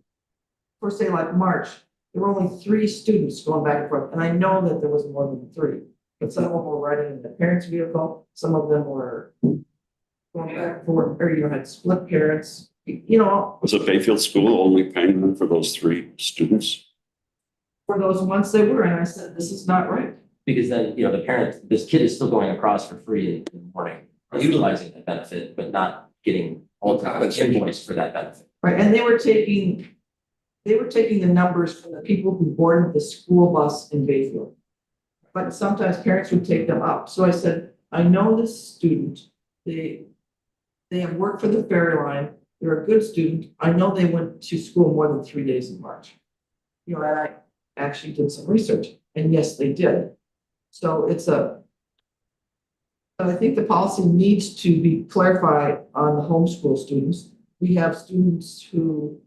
for say like March, there were only 3 students going back and forth. And I know that there was more than 3, but some of them were riding in the parents' vehicle. Some of them were going back and forth, or you know, had split parents, you know. Was it Bayfield School only paying them for those 3 students? For those months they were, and I said, this is not right. Because then, you know, the parents, this kid is still going across for free in the morning, utilizing that benefit, but not getting ultimately invoiced for that benefit. Right, and they were taking the numbers from the people who boarded the school bus in Bayfield. But sometimes parents would take them up. So I said, I know this student, they have worked for the ferry line, they're a good student. I know they went to school more than 3 days in March. You know, and I actually did some research, and yes, they did. So but I think the policy needs to be clarified on the homeschool students. We have students who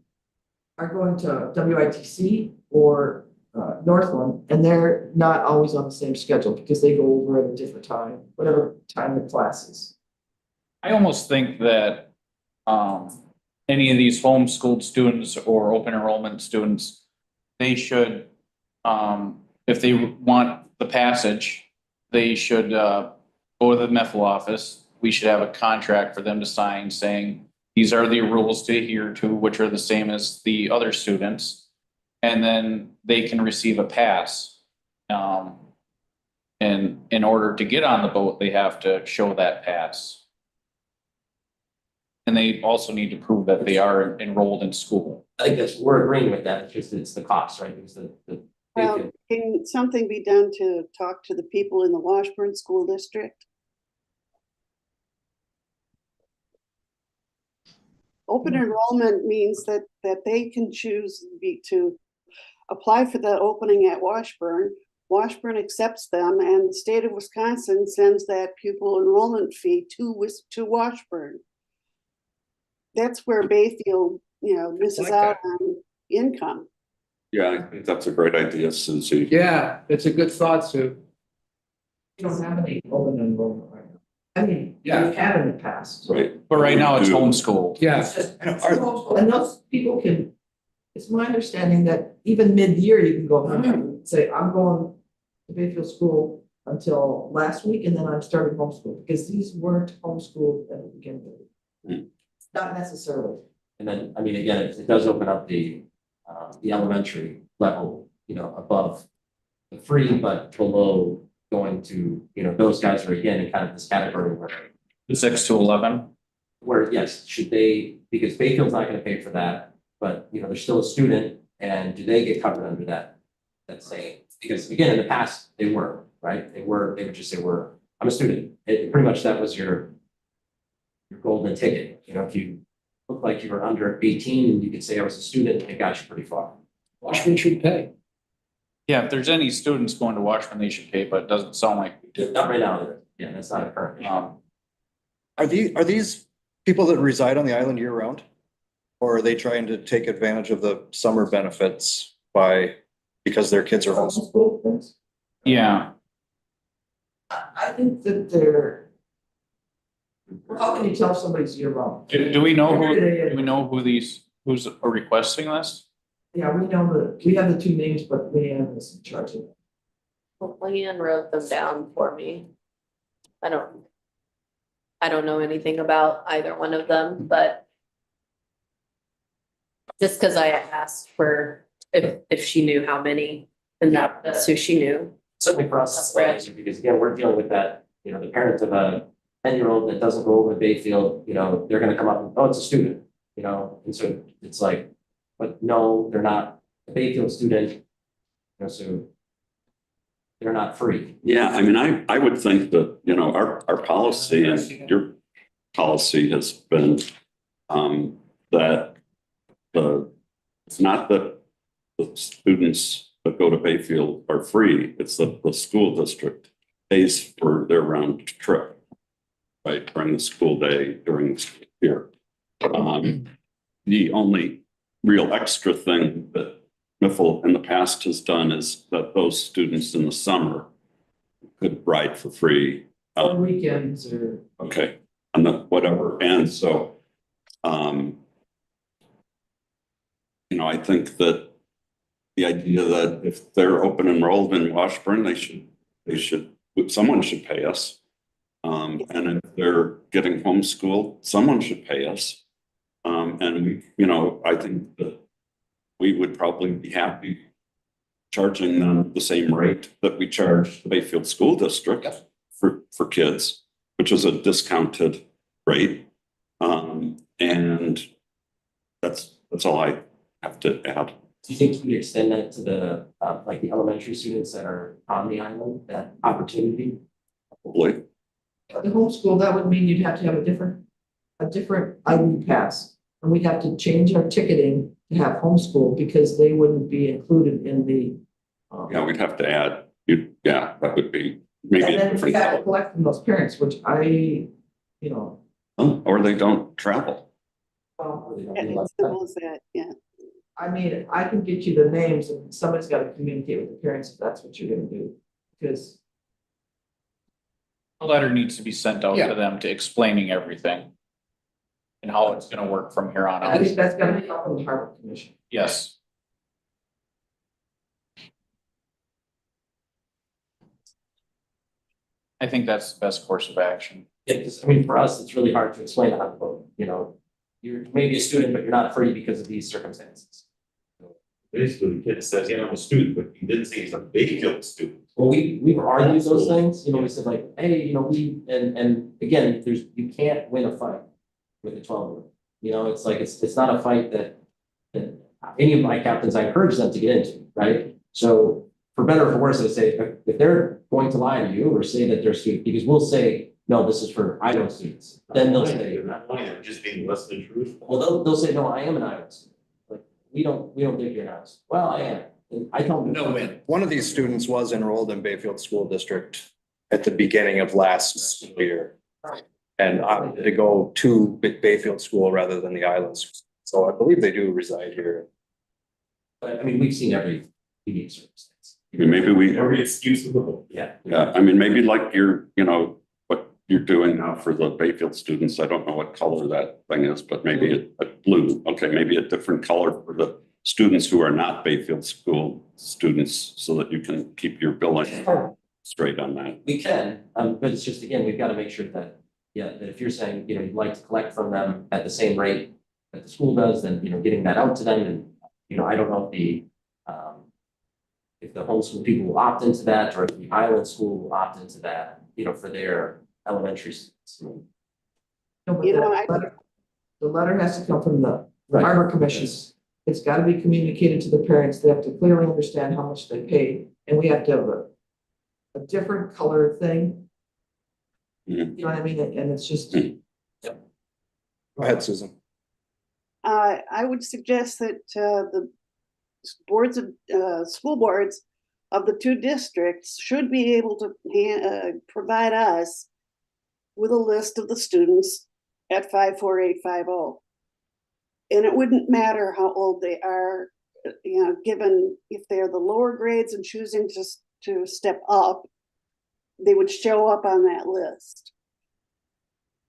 are going to WITC or Northland, and they're not always on the same schedule because they go over at a different time, whatever time the class is. I almost think that any of these homeschooled students or open enrollment students, they should, if they want the passage, they should go to the MEFL office. We should have a contract for them to sign saying, these are the rules to adhere to, which are the same as the other students. And then they can receive a pass. And in order to get on the boat, they have to show that pass. And they also need to prove that they are enrolled in school. I think we're agreeing with that, it's just it's the cost, right? Because Well, can something be done to talk to the people in the Washburn School District? Open enrollment means that they can choose to apply for the opening at Washburn. Washburn accepts them, and the state of Wisconsin sends that pupil enrollment fee to Washburn. That's where Bayfield, you know, misses Like out that. on income. Yeah, I think that's a great idea, Susie. Yeah, it's a good thought, Sue. We don't have any open enrollment right now. I mean, we Yeah. have in the past. Right. But right now it's Do- homeschooled. Yeah, It's just, And it's are- homeschool, and those people can, it's my understanding that even mid-year, you can go home and say, I'm going to Bayfield School until last week, and then I'm starting homeschool, because these weren't homeschooled at the beginning of the week. Not necessarily. And then, I mean, again, it does open up the elementary level, above the free, but below going to, those guys are again in kind of this category where, 6 to 11. yes, should they, because Bayfield's not gonna pay for that, but, they're still a student, and do they get covered under that? That same, because again, in the past, they were, right? They would just say, I'm a student. Pretty much that was your golden ticket, if you looked like you were under 18, and you could say I was a student, it got you pretty far. Washburn should pay. Yeah, if there's any students going to Washburn, they should pay, but it doesn't sound like we do. Not right now, yeah, that's not a current. Are these people that reside on the island year round? Or are they trying to take advantage of the summer benefits because their kids are homeschooled? Homeschool things. Yeah, I think that they're. How can you tell if somebody's year round? do we know Every day. do we know who's requesting this? Yeah, we know we have the two names, but Leanne is in charge of it. Well, Leanne wrote them down for me. I don't know anything about either one of them, but just because I asked for if she knew how many, and that's who she knew. Certainly for us, it's not easy, because again, we're dealing with that, the parents of a 10-year-old that doesn't go over to Bayfield, they're gonna come up and, oh, it's a student, and so it's like, but no, they're not a Bayfield student, so they're not free. Yeah, I mean, I would think that, our policy and your policy has been, that it's not that the students that go to Bayfield are free, it's that the school district pays for their round trip, right, during the school day, during the school year. The only real extra thing that Miffle in the past has done is that those students in the summer could ride for free. On weekends or. Okay, and the whatever, and so, I think that the idea that if they're open enrolled in Washburn, someone should pay us. And if they're getting homeschooled, someone should pay us. And I think that we would probably be happy charging them the same rate that we charge the Bayfield School District for kids, which is a discounted rate. And that's all I have to add. Do you think you extend that to the, like the elementary students that are on the island, that opportunity? Probably. The homeschool, that would mean you'd have to have a different ID pass. And we'd have to change our ticketing to have homeschool because they wouldn't be included in the. Yeah, we'd have to add, that would be maybe And a then we different got to color. collect from those parents, which Or they don't travel. And it's simple as that, yeah. I mean, I can get you the names and somebody's got to communicate with the parents if that's what you're gonna do. Because a letter needs to be sent out Yeah. to them to explaining everything and how it's gonna work from here on I out. think that's gotta be up from the Harbor Commission. Yes. I think that's the best course of action. Yeah, because I mean, for us, it's really hard to explain how to vote, you're maybe a student, but you're not free because of these circumstances. Basically, the kid says, yeah, I'm a student, but he didn't say he's a Bayfield student. Well, we've argued those things, we said like, hey, and again, you can't win a fight with a 12-year-old. It's like, it's not a fight that any of my captains, I encourage them to get into, right? So for better or for worse, I say, if they're going to lie to you or say that they're student, because we'll say, no, this is for Iowa students, then they'll say, They're not lying, they're just being less than truthful. well, they'll say, no, I am an Iowa student. Like, we don't think you're an Iowa student. Well, I am. And I tell them. No win. One of these students was enrolled in Bayfield School District at the beginning of last school year. And opted to go to Bayfield School rather than the islands. So I believe they do reside here. But I mean, we've seen every unique circumstance. Maybe we, Every excuse in the book. Yeah. maybe like what you're doing now for the Bayfield students, I don't know what color that thing is, but maybe a blue, okay, maybe a different color for the students who are not Bayfield school students, so that you can keep your billing straight on that. We can, but it's just, again, we've got to make sure that, yeah, that if you're saying, you know, you'd like to collect from them at the same rate that the school does, then, you know, getting that out to them, and, you know, I don't know if the homeschool people will opt into that, or if the Island School will opt into that, you know, for their elementary students. No, but You know, that letter- the letter has to come from the Harbor Commission. It's got to be communicated to the parents. They have to clearly understand how much they pay, and we have to have a different color thing. Mhm. You know what I mean? And it's just, Go ahead, Susan. I would suggest that the boards of school boards of the two districts should be able to provide us with a list of the students at 54850. And it wouldn't matter how old they are, you know, given if they're the lower grades and choosing to step up, they would show up on that list.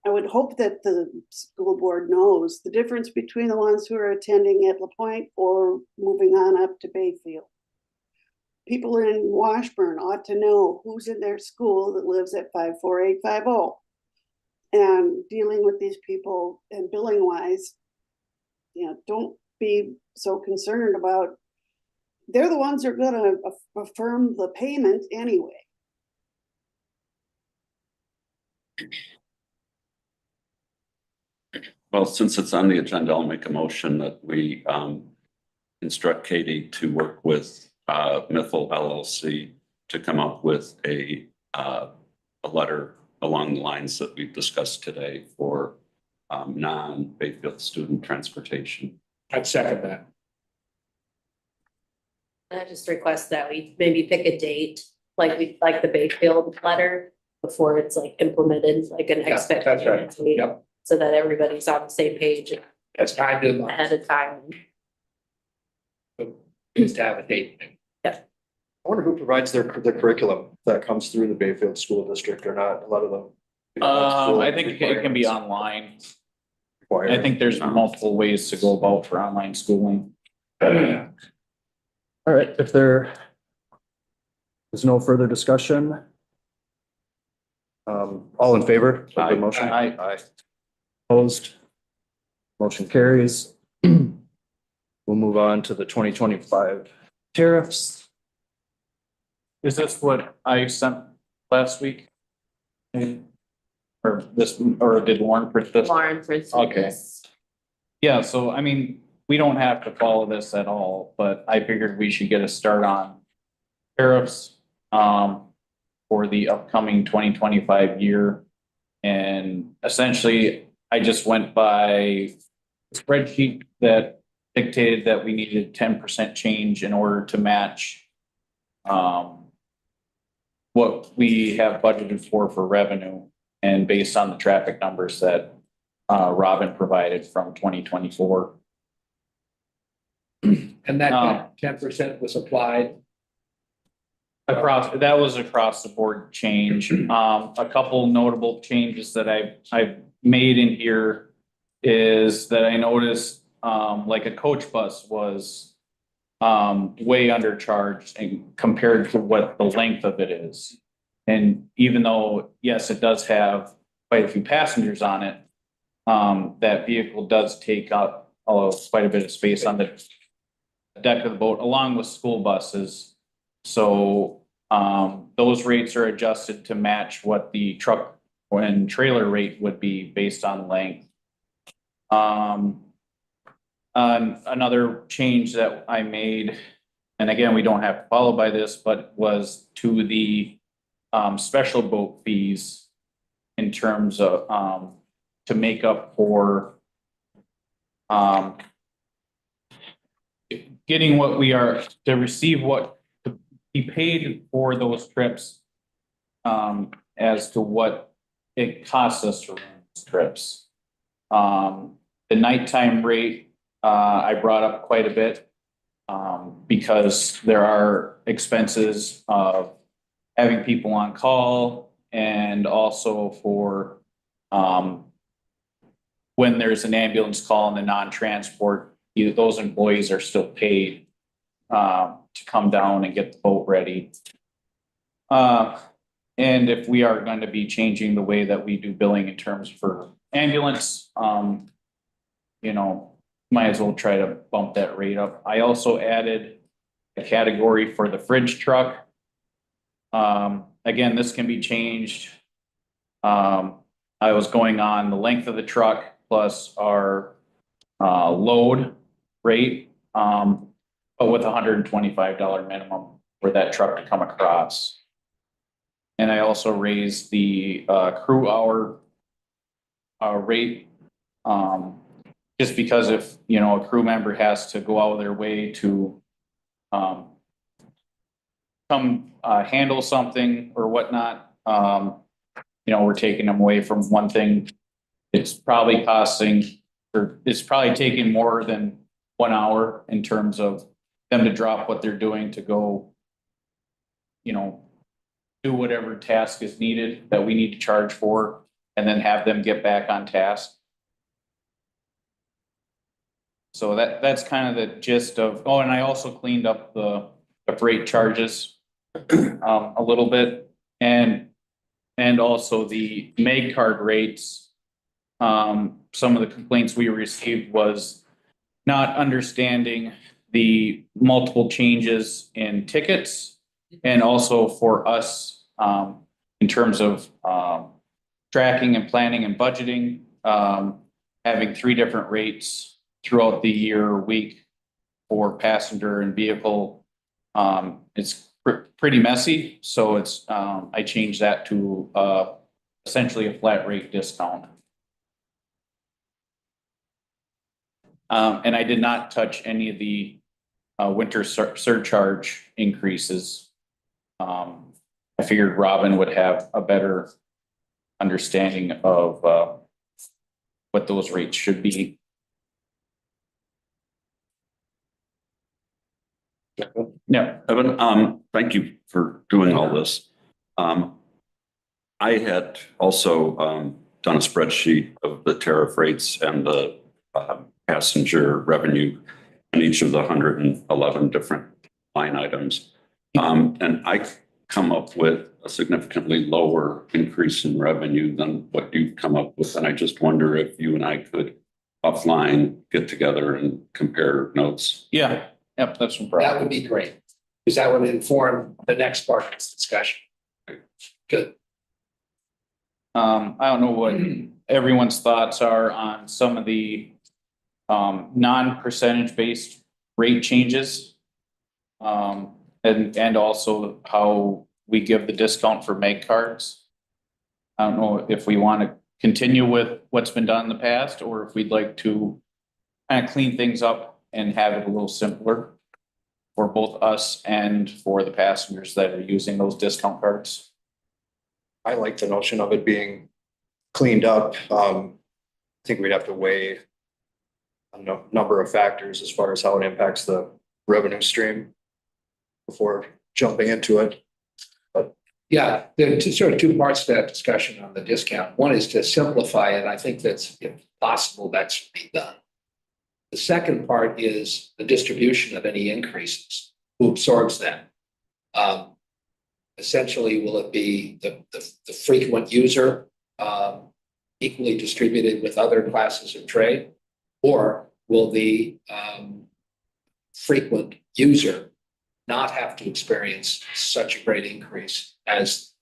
I would hope that the school board knows the difference between the ones who are attending at LaPointe or moving on up to Bayfield. People in Washburn ought to know who's in their school that lives at 54850. And dealing with these people and billing wise, you know, don't be so concerned about, they're the ones that are gonna affirm the payment anyway. Well, since it's on the agenda, I'll make a motion that we instruct Katie to work with Mithil LLC to come up with a letter along the lines that we've discussed today for non-Bayfield student transportation. I'd second that. I just request that we maybe pick a date, like we, like the Bayfield letter, before it's like implemented, like an Yeah, that's expectation. right. Yep. So that everybody's on the same page That's kind of ahead of time. just to have a date. I wonder who provides their curriculum that comes through the Bayfield School District or not, a lot of them. I think it can be online. I think there's multiple ways to go about for online schooling. All right, if there is no further discussion. All in favor of the motion? Aye. Opposed? Motion carries. We'll move on to the 2025 tariffs. Is this what I sent last week? Or this, or did Lauren print this? Lauren, for Okay. instance. Yeah, so I mean, we don't have to follow this at all, but I figured we should get a start on tariffs for the upcoming 2025 year. And essentially, I just went by a spreadsheet that dictated that we needed 10% change in order to match what we have budgeted for revenue, and based on the traffic numbers that Robin provided from 2024. And that 10% was applied. That was across the board change. A couple notable changes that I've made in here is that I noticed, like a coach bus was way undercharged and compared to what the length of it is. And even though, yes, it does have quite a few passengers on it, that vehicle does take up quite a bit of space on the deck of the boat, along with school buses. So those rates are adjusted to match what the truck and trailer rate would be based on length. Another change that I made, and again, we don't have to follow by this, but was to the special boat fees in terms of to make up for getting what we are to receive, what to be paid for those trips as to what it costs us to run those trips. The nighttime rate I brought up quite a bit because there are expenses of having people on call and also for, when there's an ambulance call and the non-transport, those employees are still paid, to come down and get the boat ready. And if we are going to be changing the way that we do billing in terms for ambulance, you know, might as well try to bump that rate up. I also added a category for the fridge truck. Again, this can be changed. I was going on the length of the truck plus our load rate, but with $125 minimum for that truck to come across. And I also raised the crew hour rate, just because if, you know, a crew member has to go out of their way to come handle something or whatnot, you know, we're taking them away from one thing. It's probably costing, or it's probably taking more than 1 hour in terms of them to drop what they're doing to go, you know, do whatever task is needed that we need to charge for, and then have them get back on task. So that's kind of the gist of, oh, and I also cleaned up the freight charges a little bit, and also the Meg card rates. Some of the complaints we received was not understanding the multiple changes in tickets, and also for us, in terms of tracking and planning and budgeting, having 3 different rates throughout the year or week for passenger and vehicle. It's pretty messy, so it's I changed that to essentially a flat rate discount. And I did not touch any of the winter surcharge increases. I figured Robin would have a better understanding of what those rates should be. Yeah. Evan, thank you for doing all this. I had also done a spreadsheet of the tariff rates and the passenger revenue in each of the 111 different line items. And I come up with a significantly lower increase in revenue than what you've come up with. And I just wonder if you and I could offline get together and compare notes. Yeah. Yep, that's no That problem. would be great, because that would inform the next part of this discussion. Good. I don't know what everyone's thoughts are on some of the non-percentage based rate changes. And also how we give the discount for Meg cards. I don't know if we want to continue with what's been done in the past, or if we'd like to kind of clean things up and have it a little simpler for both us and for the passengers that are using those discount cards. I like the notion of it being cleaned up. I think we'd have to weigh a number of factors as far as how it impacts the revenue stream before jumping into it. Yeah, there are sort of 2 parts to that discussion on the discount. One is to simplify it. I think that's, if possible, that should be done. The second part is the distribution of any increases. Who absorbs them? Essentially, will it be the frequent user equally distributed with other classes of trade? Or will the frequent user not have to experience such a great increase as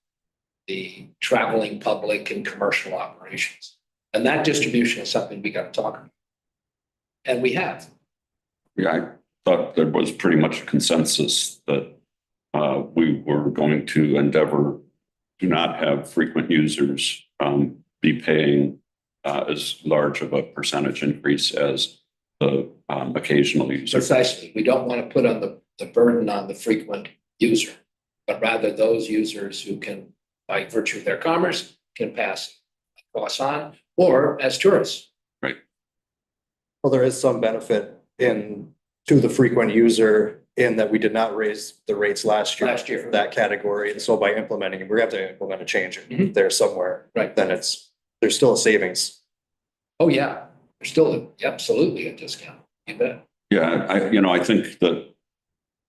the traveling public and commercial operations? And that distribution is something we got to talk about. And we have. Yeah, I thought there was pretty much a consensus that we were going to endeavor to not have frequent users be paying as large of a percentage increase as the occasional user. Precisely. We don't want to put on the burden on the frequent user, but rather those users who can, by virtue of their commerce, can pass costs on, or as tourists. Well, there is some benefit to the frequent user in that we did not raise the rates last year. Last year. For that category, and so by implementing, we have to implement a change Mhm. there somewhere. Right. Then there's still a savings. Oh, yeah, there's still absolutely a discount, you bet. Yeah, I think that,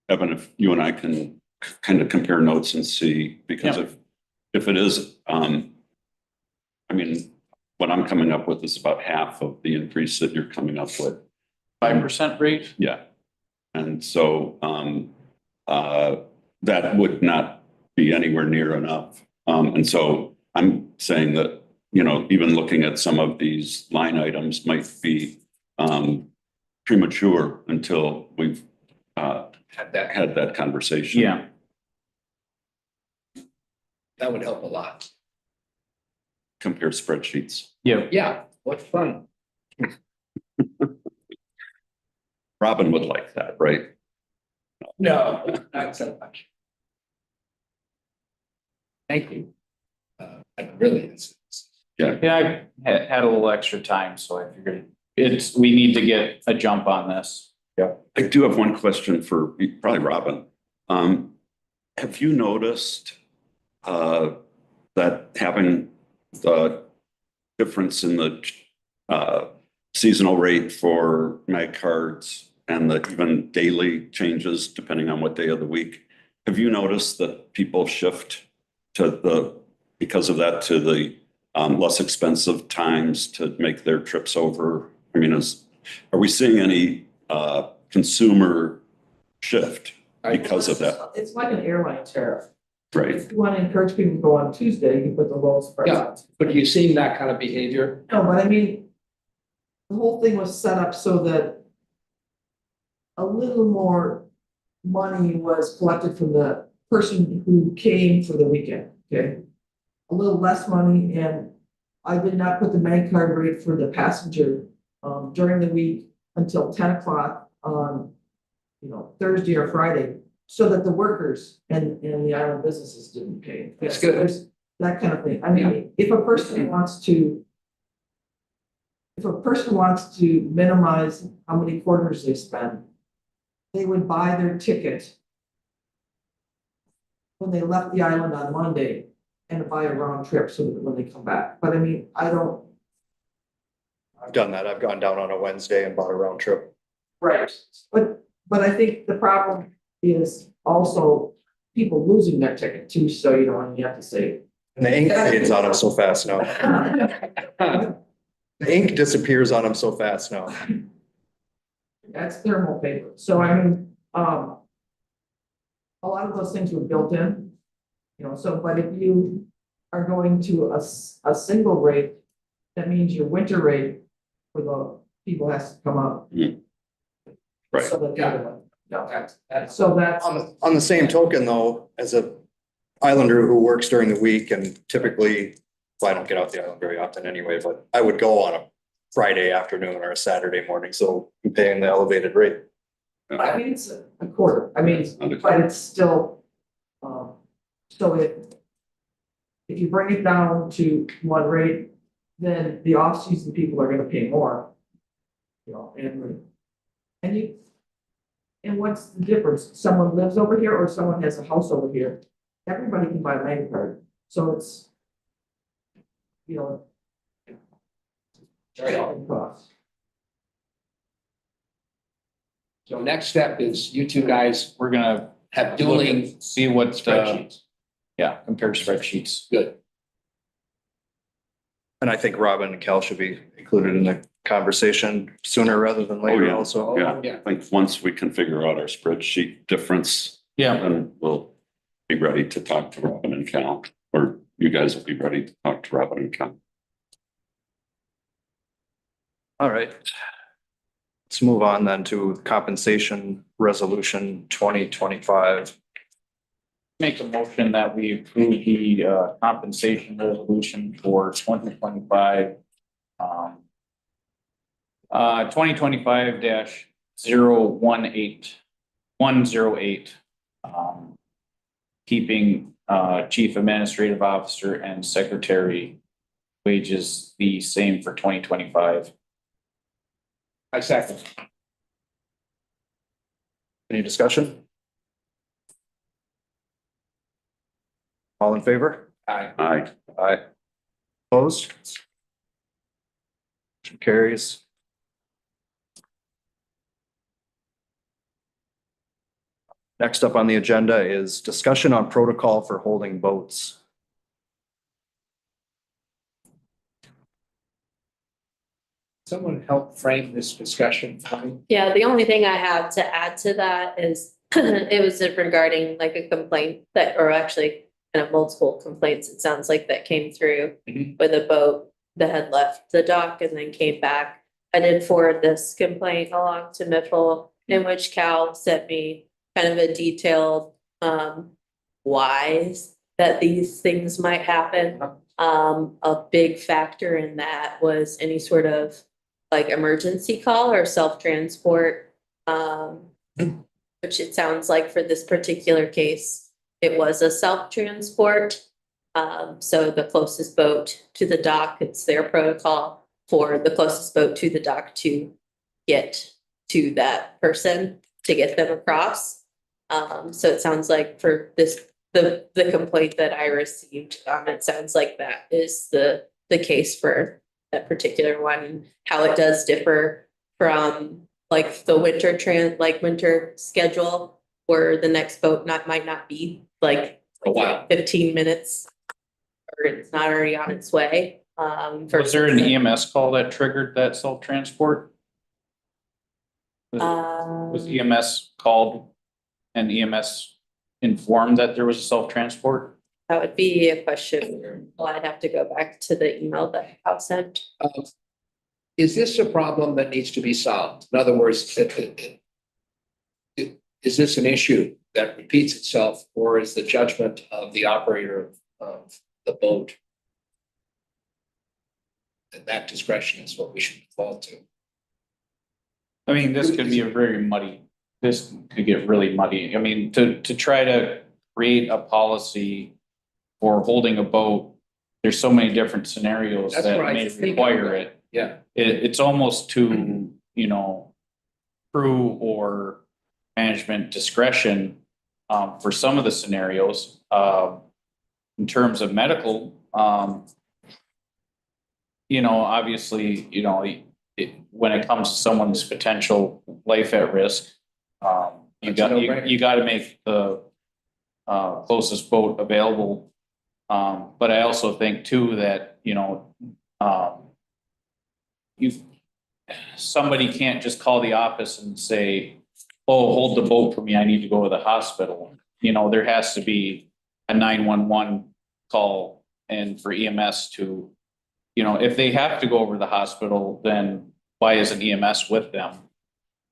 Evan, if you and I can kind of compare notes and see, because Yeah. if it is, I mean, what I'm coming up with is about half of the increase that you're coming up with. 5% rate? Yeah. And so, that would not be anywhere near enough. And so I'm saying that, even looking at some of these line items might be, premature until we've, had that conversation. Yeah. That would help a lot. Compare spreadsheets. Yeah. Yeah, what fun. Robin would like that, right? No, not so much. Thank you. Really, Yeah, I had a little extra time, so I figured we need to get a jump on this. I do have one question for probably Robin. Have you noticed that having the difference in the seasonal rate for mag cards and the even daily changes depending on what day of the week, have you noticed that people shift because of that to the less expensive times to make their trips over? I mean, are we seeing any consumer shift because of that? It's like an airline tariff. Right. If you want to encourage people to go on Tuesday, you put the lowest price Yeah. on. but are you seeing that kind of behavior? No, but I mean, the whole thing was set up so that a little more money was collected from the person who came for the weekend, okay? A little less money, and I did not put the main card rate for the passenger during the week until 10 o'clock on, Thursday or Friday, so that the workers and the island businesses didn't pay. That's good. There's that kind of thing. I mean, if a person wants to minimize how many quarters they spend, they would buy their ticket when they left the island on Monday and buy a round trip so that when they come back. But I mean, I've done that. I've gone down on a Wednesday and bought a round trip. Right. But I think the problem is also people losing their ticket too, so and you have to say. And the ink fades on them so fast now. The ink disappears on them so fast now. That's thermal paper, so I mean, a lot of those things were built in. But if you are going to a single rate, that means your winter rate for the people has to come up. Right. So that, That's so that's. On the same token though, as a islander who works during the week and typically, well, I don't get out the island very often anyway, but I would go on a Friday afternoon or a Saturday morning, so I'm paying the elevated rate. I mean, it's a quarter, I mean, but it's still, so if you bring it down to one rate, then the off-season people are gonna pay more. And what's the difference? Someone lives over here or someone has a house over here? Everybody can buy a land card, so it's, costs. So next step is you two guys We're gonna have dueling see what, spreadsheets. compare spreadsheets. Good. And I think Robin and Cal should be included in the conversation sooner rather than later yeah. also. Yeah, Yeah. I think once we can figure out our spreadsheet difference, Yeah, then we'll be ready to talk to Robin and Cal, or you guys will be ready to talk to Robin and Cal. All right. Let's move on then to compensation resolution 2025. make a motion that we approve the compensation resolution for 2025. 2025-018108. Keeping chief administrative officer and secretary wages the same for 2025. I second. Any discussion? All in favor? Aye. Opposed? Motion carries. Next up on the agenda is discussion on protocol for holding boats. Someone help frame this discussion for me. Yeah, the only thing I have to add to that is it was regarding like a complaint that, or actually kind of multiple complaints, it sounds like that came through Mhm. with a boat that had left the dock and then came back. I did forward this complaint along to Miffle, in which Cal sent me kind of a detailed whys that these things might happen. A big factor in that was any sort of like emergency call or self-transport. Which it sounds like for this particular case, it was a self-transport. So the closest boat to the dock, it's their protocol for the closest boat to the dock to get to that person, to get them across. So it sounds like for this, the complaint that I received, it sounds like that is the case for that particular one, and how it does differ from like the winter schedule, where the next boat might not be like A while. 15 minutes, or it's not already on its way. Was there an EMS call that triggered that self-transport? Was EMS called and EMS informed that there was a self-transport? That would be a question. Well, I'd have to go back to the email that I sent. Is this a problem that needs to be solved? In other words, is this an issue that repeats itself, or is the judgment of the operator of the boat? And that discretion is what we should default to. I mean, this could be a very muddy, this could get really muddy. I mean, to try to create a policy for holding a boat, there's so many different scenarios That's that what I may think. require it. Yeah. It's almost to, you know, crew or management discretion for some of the scenarios. In terms of medical, you know, obviously, you know, when it comes to someone's potential life at risk, you got to make the closest boat available. But I also think too that, you know, somebody can't just call the office and say, oh, hold the boat for me, I need to go to the hospital. You know, there has to be a 911 call, and for EMS to, you know, if they have to go over to the hospital, then why isn't EMS with them?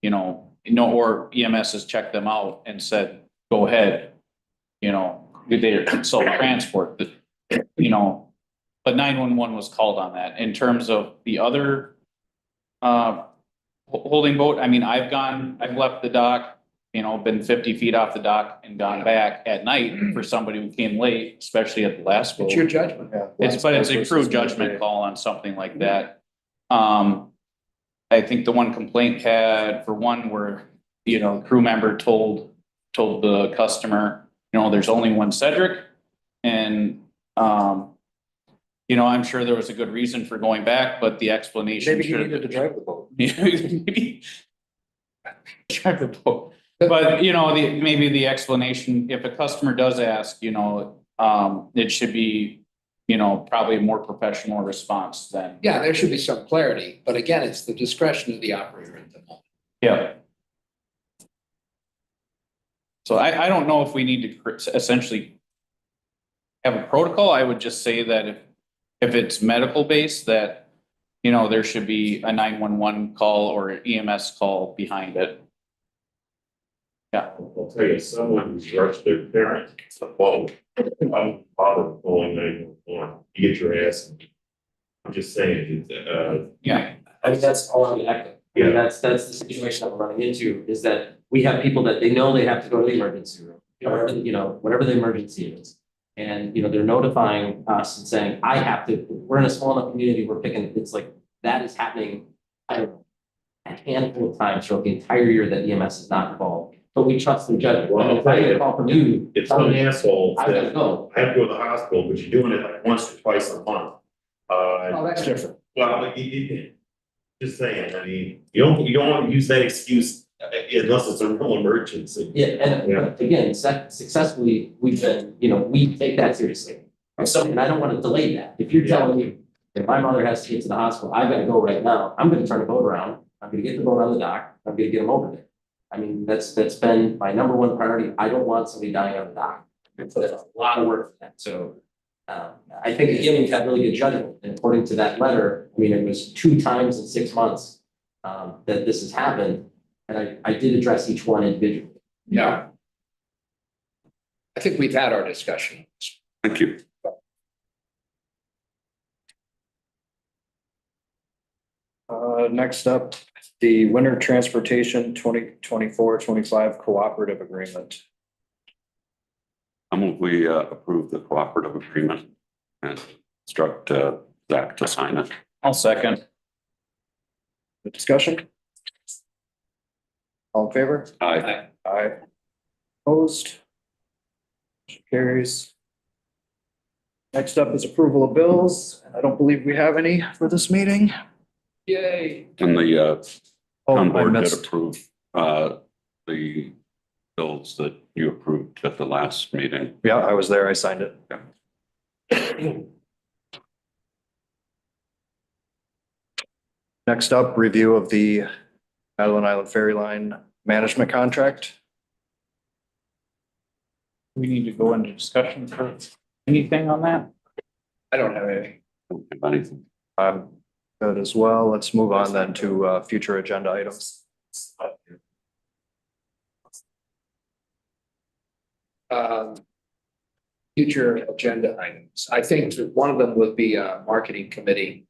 You know, or EMS has checked them out and said, go ahead, you know, they self-transport, you know, but 911 was called on that. In terms of the other holding boat, I mean, I've left the dock, you know, been 50 feet off the dock and gone back at night for somebody who came late, especially at the last boat. It's your judgment. It's a crew judgment call on something like that. I think the one complaint had, for one, where, you know, crew member told the customer, you know, there's only one Cedric, and you know, I'm sure there was a good reason for going back, but the explanation. Maybe he needed to drive the boat. Maybe drive the boat. But, you know, maybe the explanation, if a customer does ask, you know, it should be, you know, probably a more professional response than. Yeah, there should be some clarity, but again, it's the discretion of the operator at the moment. Yeah. So I don't know if we need to essentially have a protocol. I would just say that if it's medical based, that, you know, there should be a 911 call or EMS call behind it. Yeah. I'll tell you, someone who's rushed their parent to the boat, I'm father calling 911, you get your ass. I'm just saying, Yeah. I mean, that's all I'm acting. I mean, that's the situation that we're running into, is that we have people that they know they have to go to the emergency room, whatever the emergency is. And, you know, they're notifying us and saying, I have to, we're in a small enough community, we're picking, it's like, that is happening, I don't know, a handful of times throughout the entire year that EMS is not involved. but we trust the judgment. Well, If I get a call from you, It's an asshole I gotta that go. I have to go to the hospital, but you're doing it like once or twice a month. Oh, that's different. Well, like, just saying, I mean, you don't want to use that excuse unless it's a real emergency. Yeah, and again, successfully, we've been, we take that seriously. So, and I don't wanna delay that. If you're telling me, if my mother has to get to the hospital, I gotta go right now, I'm gonna turn the boat around, I'm gonna get the boat on the dock, I'm gonna get them over there. I mean, that's been my number one priority. I don't want somebody dying on the dock. It's a lot of work for that, so. I think the Giving had really good judgment, and according to that letter, I mean, it was 2 times in 6 months. That this has happened, and I did address each one individually. Yeah. I think we've had our discussion. Thank you. Next up, the Winter Transportation 2024-25 Cooperative Agreement. I move we approve the cooperative agreement and instruct Zach to sign it. I'll second. The discussion? All in favor? Aye. Aye. Opposed? Motion carries. Next up is approval of bills. I don't believe we have any for this meeting. Yay. And the Oh, town I board did missed. approve the bills that you approved at the last meeting. Yeah, I was there. I signed it. Next up, review of the Madeline Island Ferry Line Management Contract. We need to go into discussion for anything on that? I don't have anything. Don't have anything. I'm good as well. Let's move on then to future agenda items. Future agenda items. I think that one of them would be a marketing committee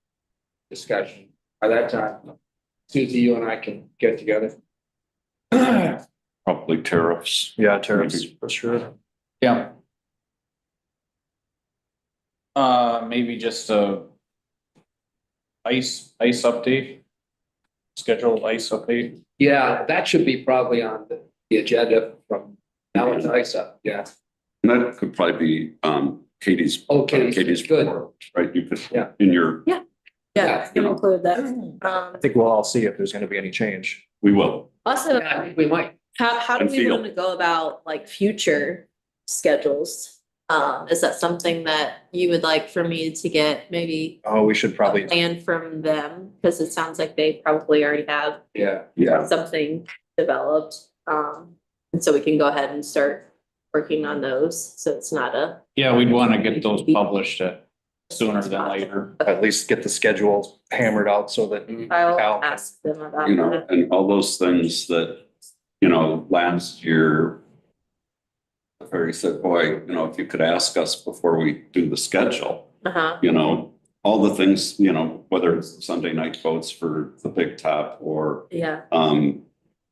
discussion. By that time, Susie, you and I can get together. Probably tariffs. Yeah, tariffs for sure. Yeah. Maybe just a ice update. Schedule ice update. Yeah, that should be probably on the agenda from now until ice up. Yeah. And that could probably be Katie's. Oh, Katie's good. report, right? You could. Yeah. In your, Yeah, Yeah. can include that. I think we'll all see if there's gonna be any change. we will. Also, Yeah, I think we might. how do And we feel. want to go about like future schedules? Is that something that you would like for me to get maybe Oh, we should a probably, plan from them? Because it sounds like they probably already have Yeah. Yeah. something developed. And so we can go ahead and start working on those. So it's not a. Yeah, we'd want to get those published sooner than later. at least get the schedule hammered out so that I'll Cal- ask them about You know, that. and all those things that, last year. The ferry said, boy, if you could ask us before we do the schedule, Uh-huh, all the things, whether it's Sunday night boats for the big top or, yeah, I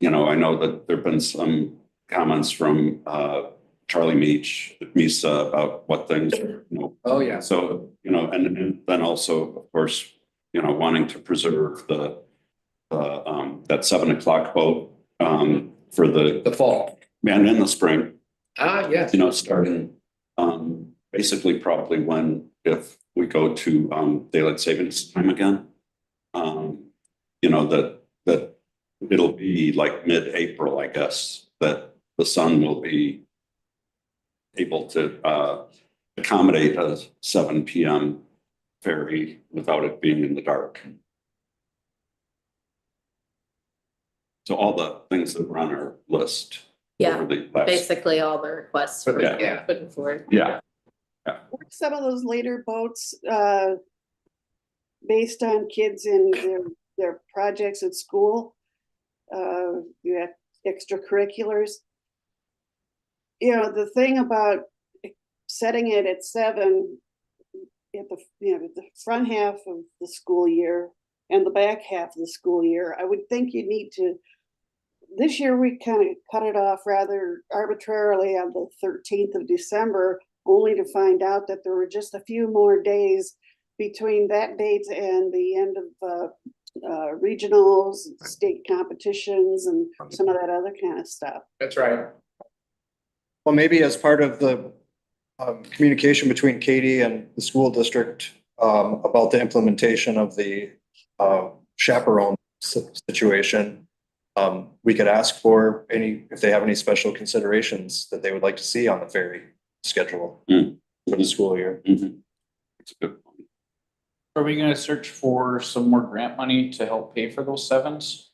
know that there've been some comments from, Charlie Misa about what things, Oh, yeah. so, and then also, of course, wanting to preserve that 7:00 boat, for The fall. and in the spring, Yes. starting, basically probably if we go to, daylight savings time again. That it'll be like mid-April, I guess, that the sun will be able to, accommodate a 7 PM ferry without it being in the dark. So all the things that were on our list. yeah, over the last- basically all the requests we're Yeah. putting forward. Yeah, Weren't some of those later boats, based on kids in their projects at school? You had extracurriculars. The thing about setting it at 7 at the front half of the school year and the back half of the school year, I would think you need to. This year, we kind of cut it off rather arbitrarily on the 13th of December, only to find out that there were just a few more days between that date and the end of regionals, state competitions and some of that other kind of stuff. That's right. Well, maybe as part of the communication between Katie and the school district about the implementation of the chaperone situation, we could ask for if they have any special considerations that they would like to see on the ferry schedule for the school year. It's a good point. Are we gonna search for some more grant money to help pay for those sevens?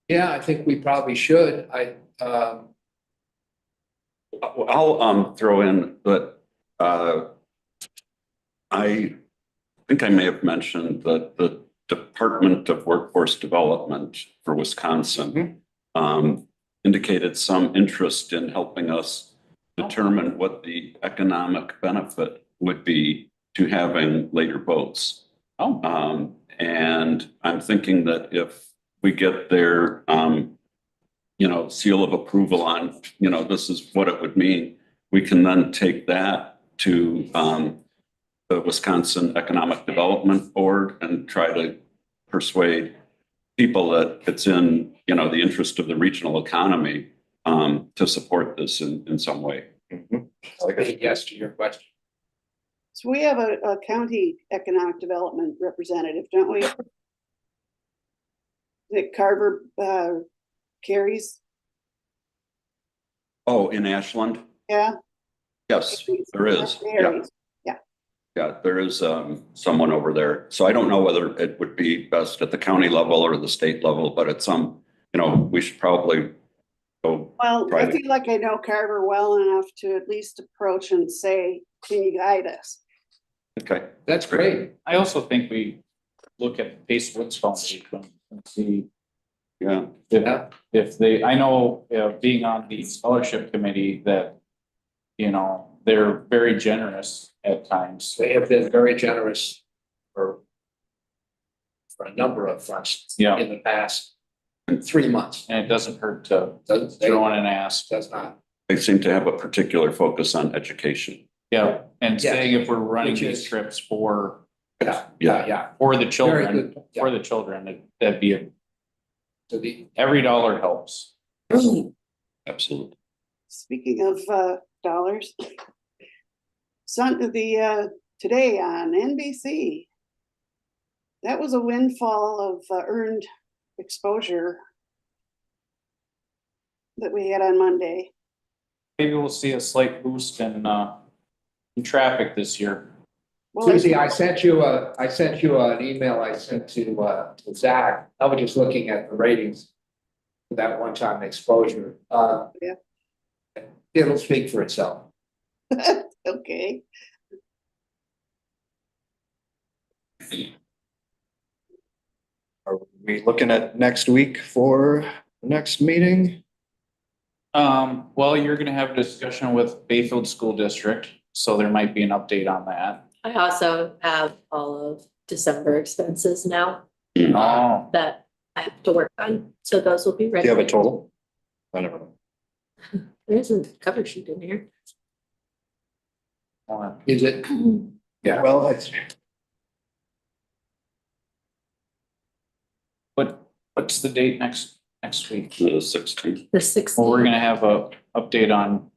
Yeah, I think we probably should. I'll throw in that I think I may have mentioned that the Department of Workforce Development for Wisconsin indicated some interest in helping us determine what the economic benefit would be to having later boats. And I'm thinking that if we get their seal of approval on, this is what it would mean, we can then take that to the Wisconsin Economic Development Board and try to persuade people that it's in, the interest of the regional economy to support this in some way. Yes to your question. So we have a county economic development representative, don't we? That Carver carries. Oh, in Ashland? Yeah. Yes, there is. Yeah. Carries. Yeah, there is someone over there. So I don't know whether it would be best at the county level or the state level, but at some, we should probably go. Well, try I to- feel like I know Carver well enough to at least approach and say, can you guide us? Okay. That's great. I also think we look at the Pace Woods Foundation and see Yeah. if they, I know, being on the scholarship committee that, they're very generous at times. They have been very generous for a number of fronts Yeah. in the past 3 months. And it doesn't hurt to Does throw in an ask. not. They seem to have a particular focus on education. Yeah, and Yeah. saying if we're running Which these is- trips for Yeah. the Very children, good. Yeah. for the children, that'd be, So the, every dollar helps. Absolutely. Speaking of dollars. Today on NBC. That was a windfall of earned exposure that we had on Monday. Maybe we'll see a slight boost in traffic this year. Well, Susie, I sent you an email I sent to Zach. I was just looking at the ratings for that one-time exposure. Yeah. It'll speak for itself. Okay. Are we looking at next week for the next meeting? Well, you're gonna have a discussion with Bayfield School District, so there might be an update on that. I also have all of December expenses now Oh, that I have to work on, so those will be Do ready. you have a total? I don't know. There isn't a cover sheet in here. Is it? Yeah. Well, it's, what's the date next week? The 16th. The 16th. Well, we're gonna have a update on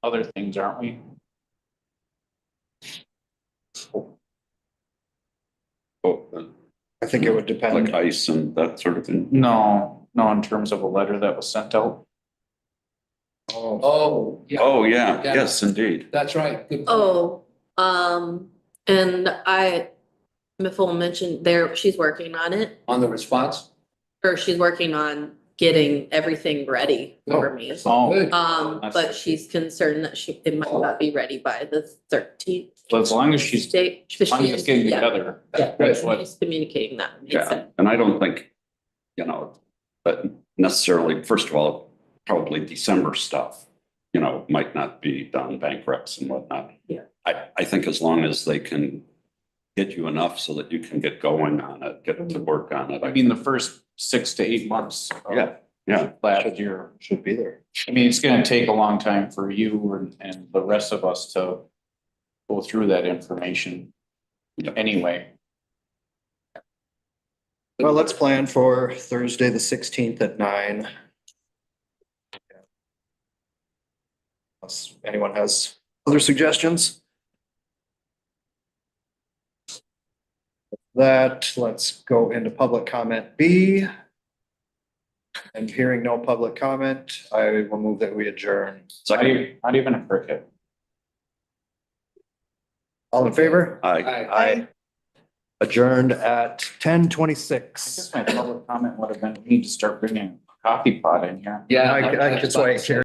other things, aren't we? Oh, I think it would depend. like ice and that sort of thing. No, in terms of a letter that was sent out. Oh, yeah. Oh, yeah. Yeah. Yes, indeed. That's right. Good point. Oh, and Miffle mentioned she's working on it, On the response? or she's working on getting everything ready for me. Oh, Good. That's But good. she's concerned that it might not be ready by the 13th. so as long as she's Date. getting together, Yeah, that's what, she's communicating that. Yeah. And I don't think, that necessarily, first of all, probably December stuff, might not be done, bank recs and whatnot. Yeah. I think as long as they can get you enough so that you can get going on it, get to work on it. I mean, the first 6 to 8 months. of Yeah. Last year, Should be there. I mean, it's gonna take a long time for you and the rest of us to go through that information Yep. anyway. Well, let's plan for Thursday, the 16th at 9. Unless anyone has other suggestions? That, let's go into public comment B. And hearing no public comment, I will move that we adjourn. Not even a cricket. All in favor? Aye. Aye. Adjourned at 10:26. I guess my public comment would have been, we need to start bringing a coffee pot in here. Yeah. That's why I carried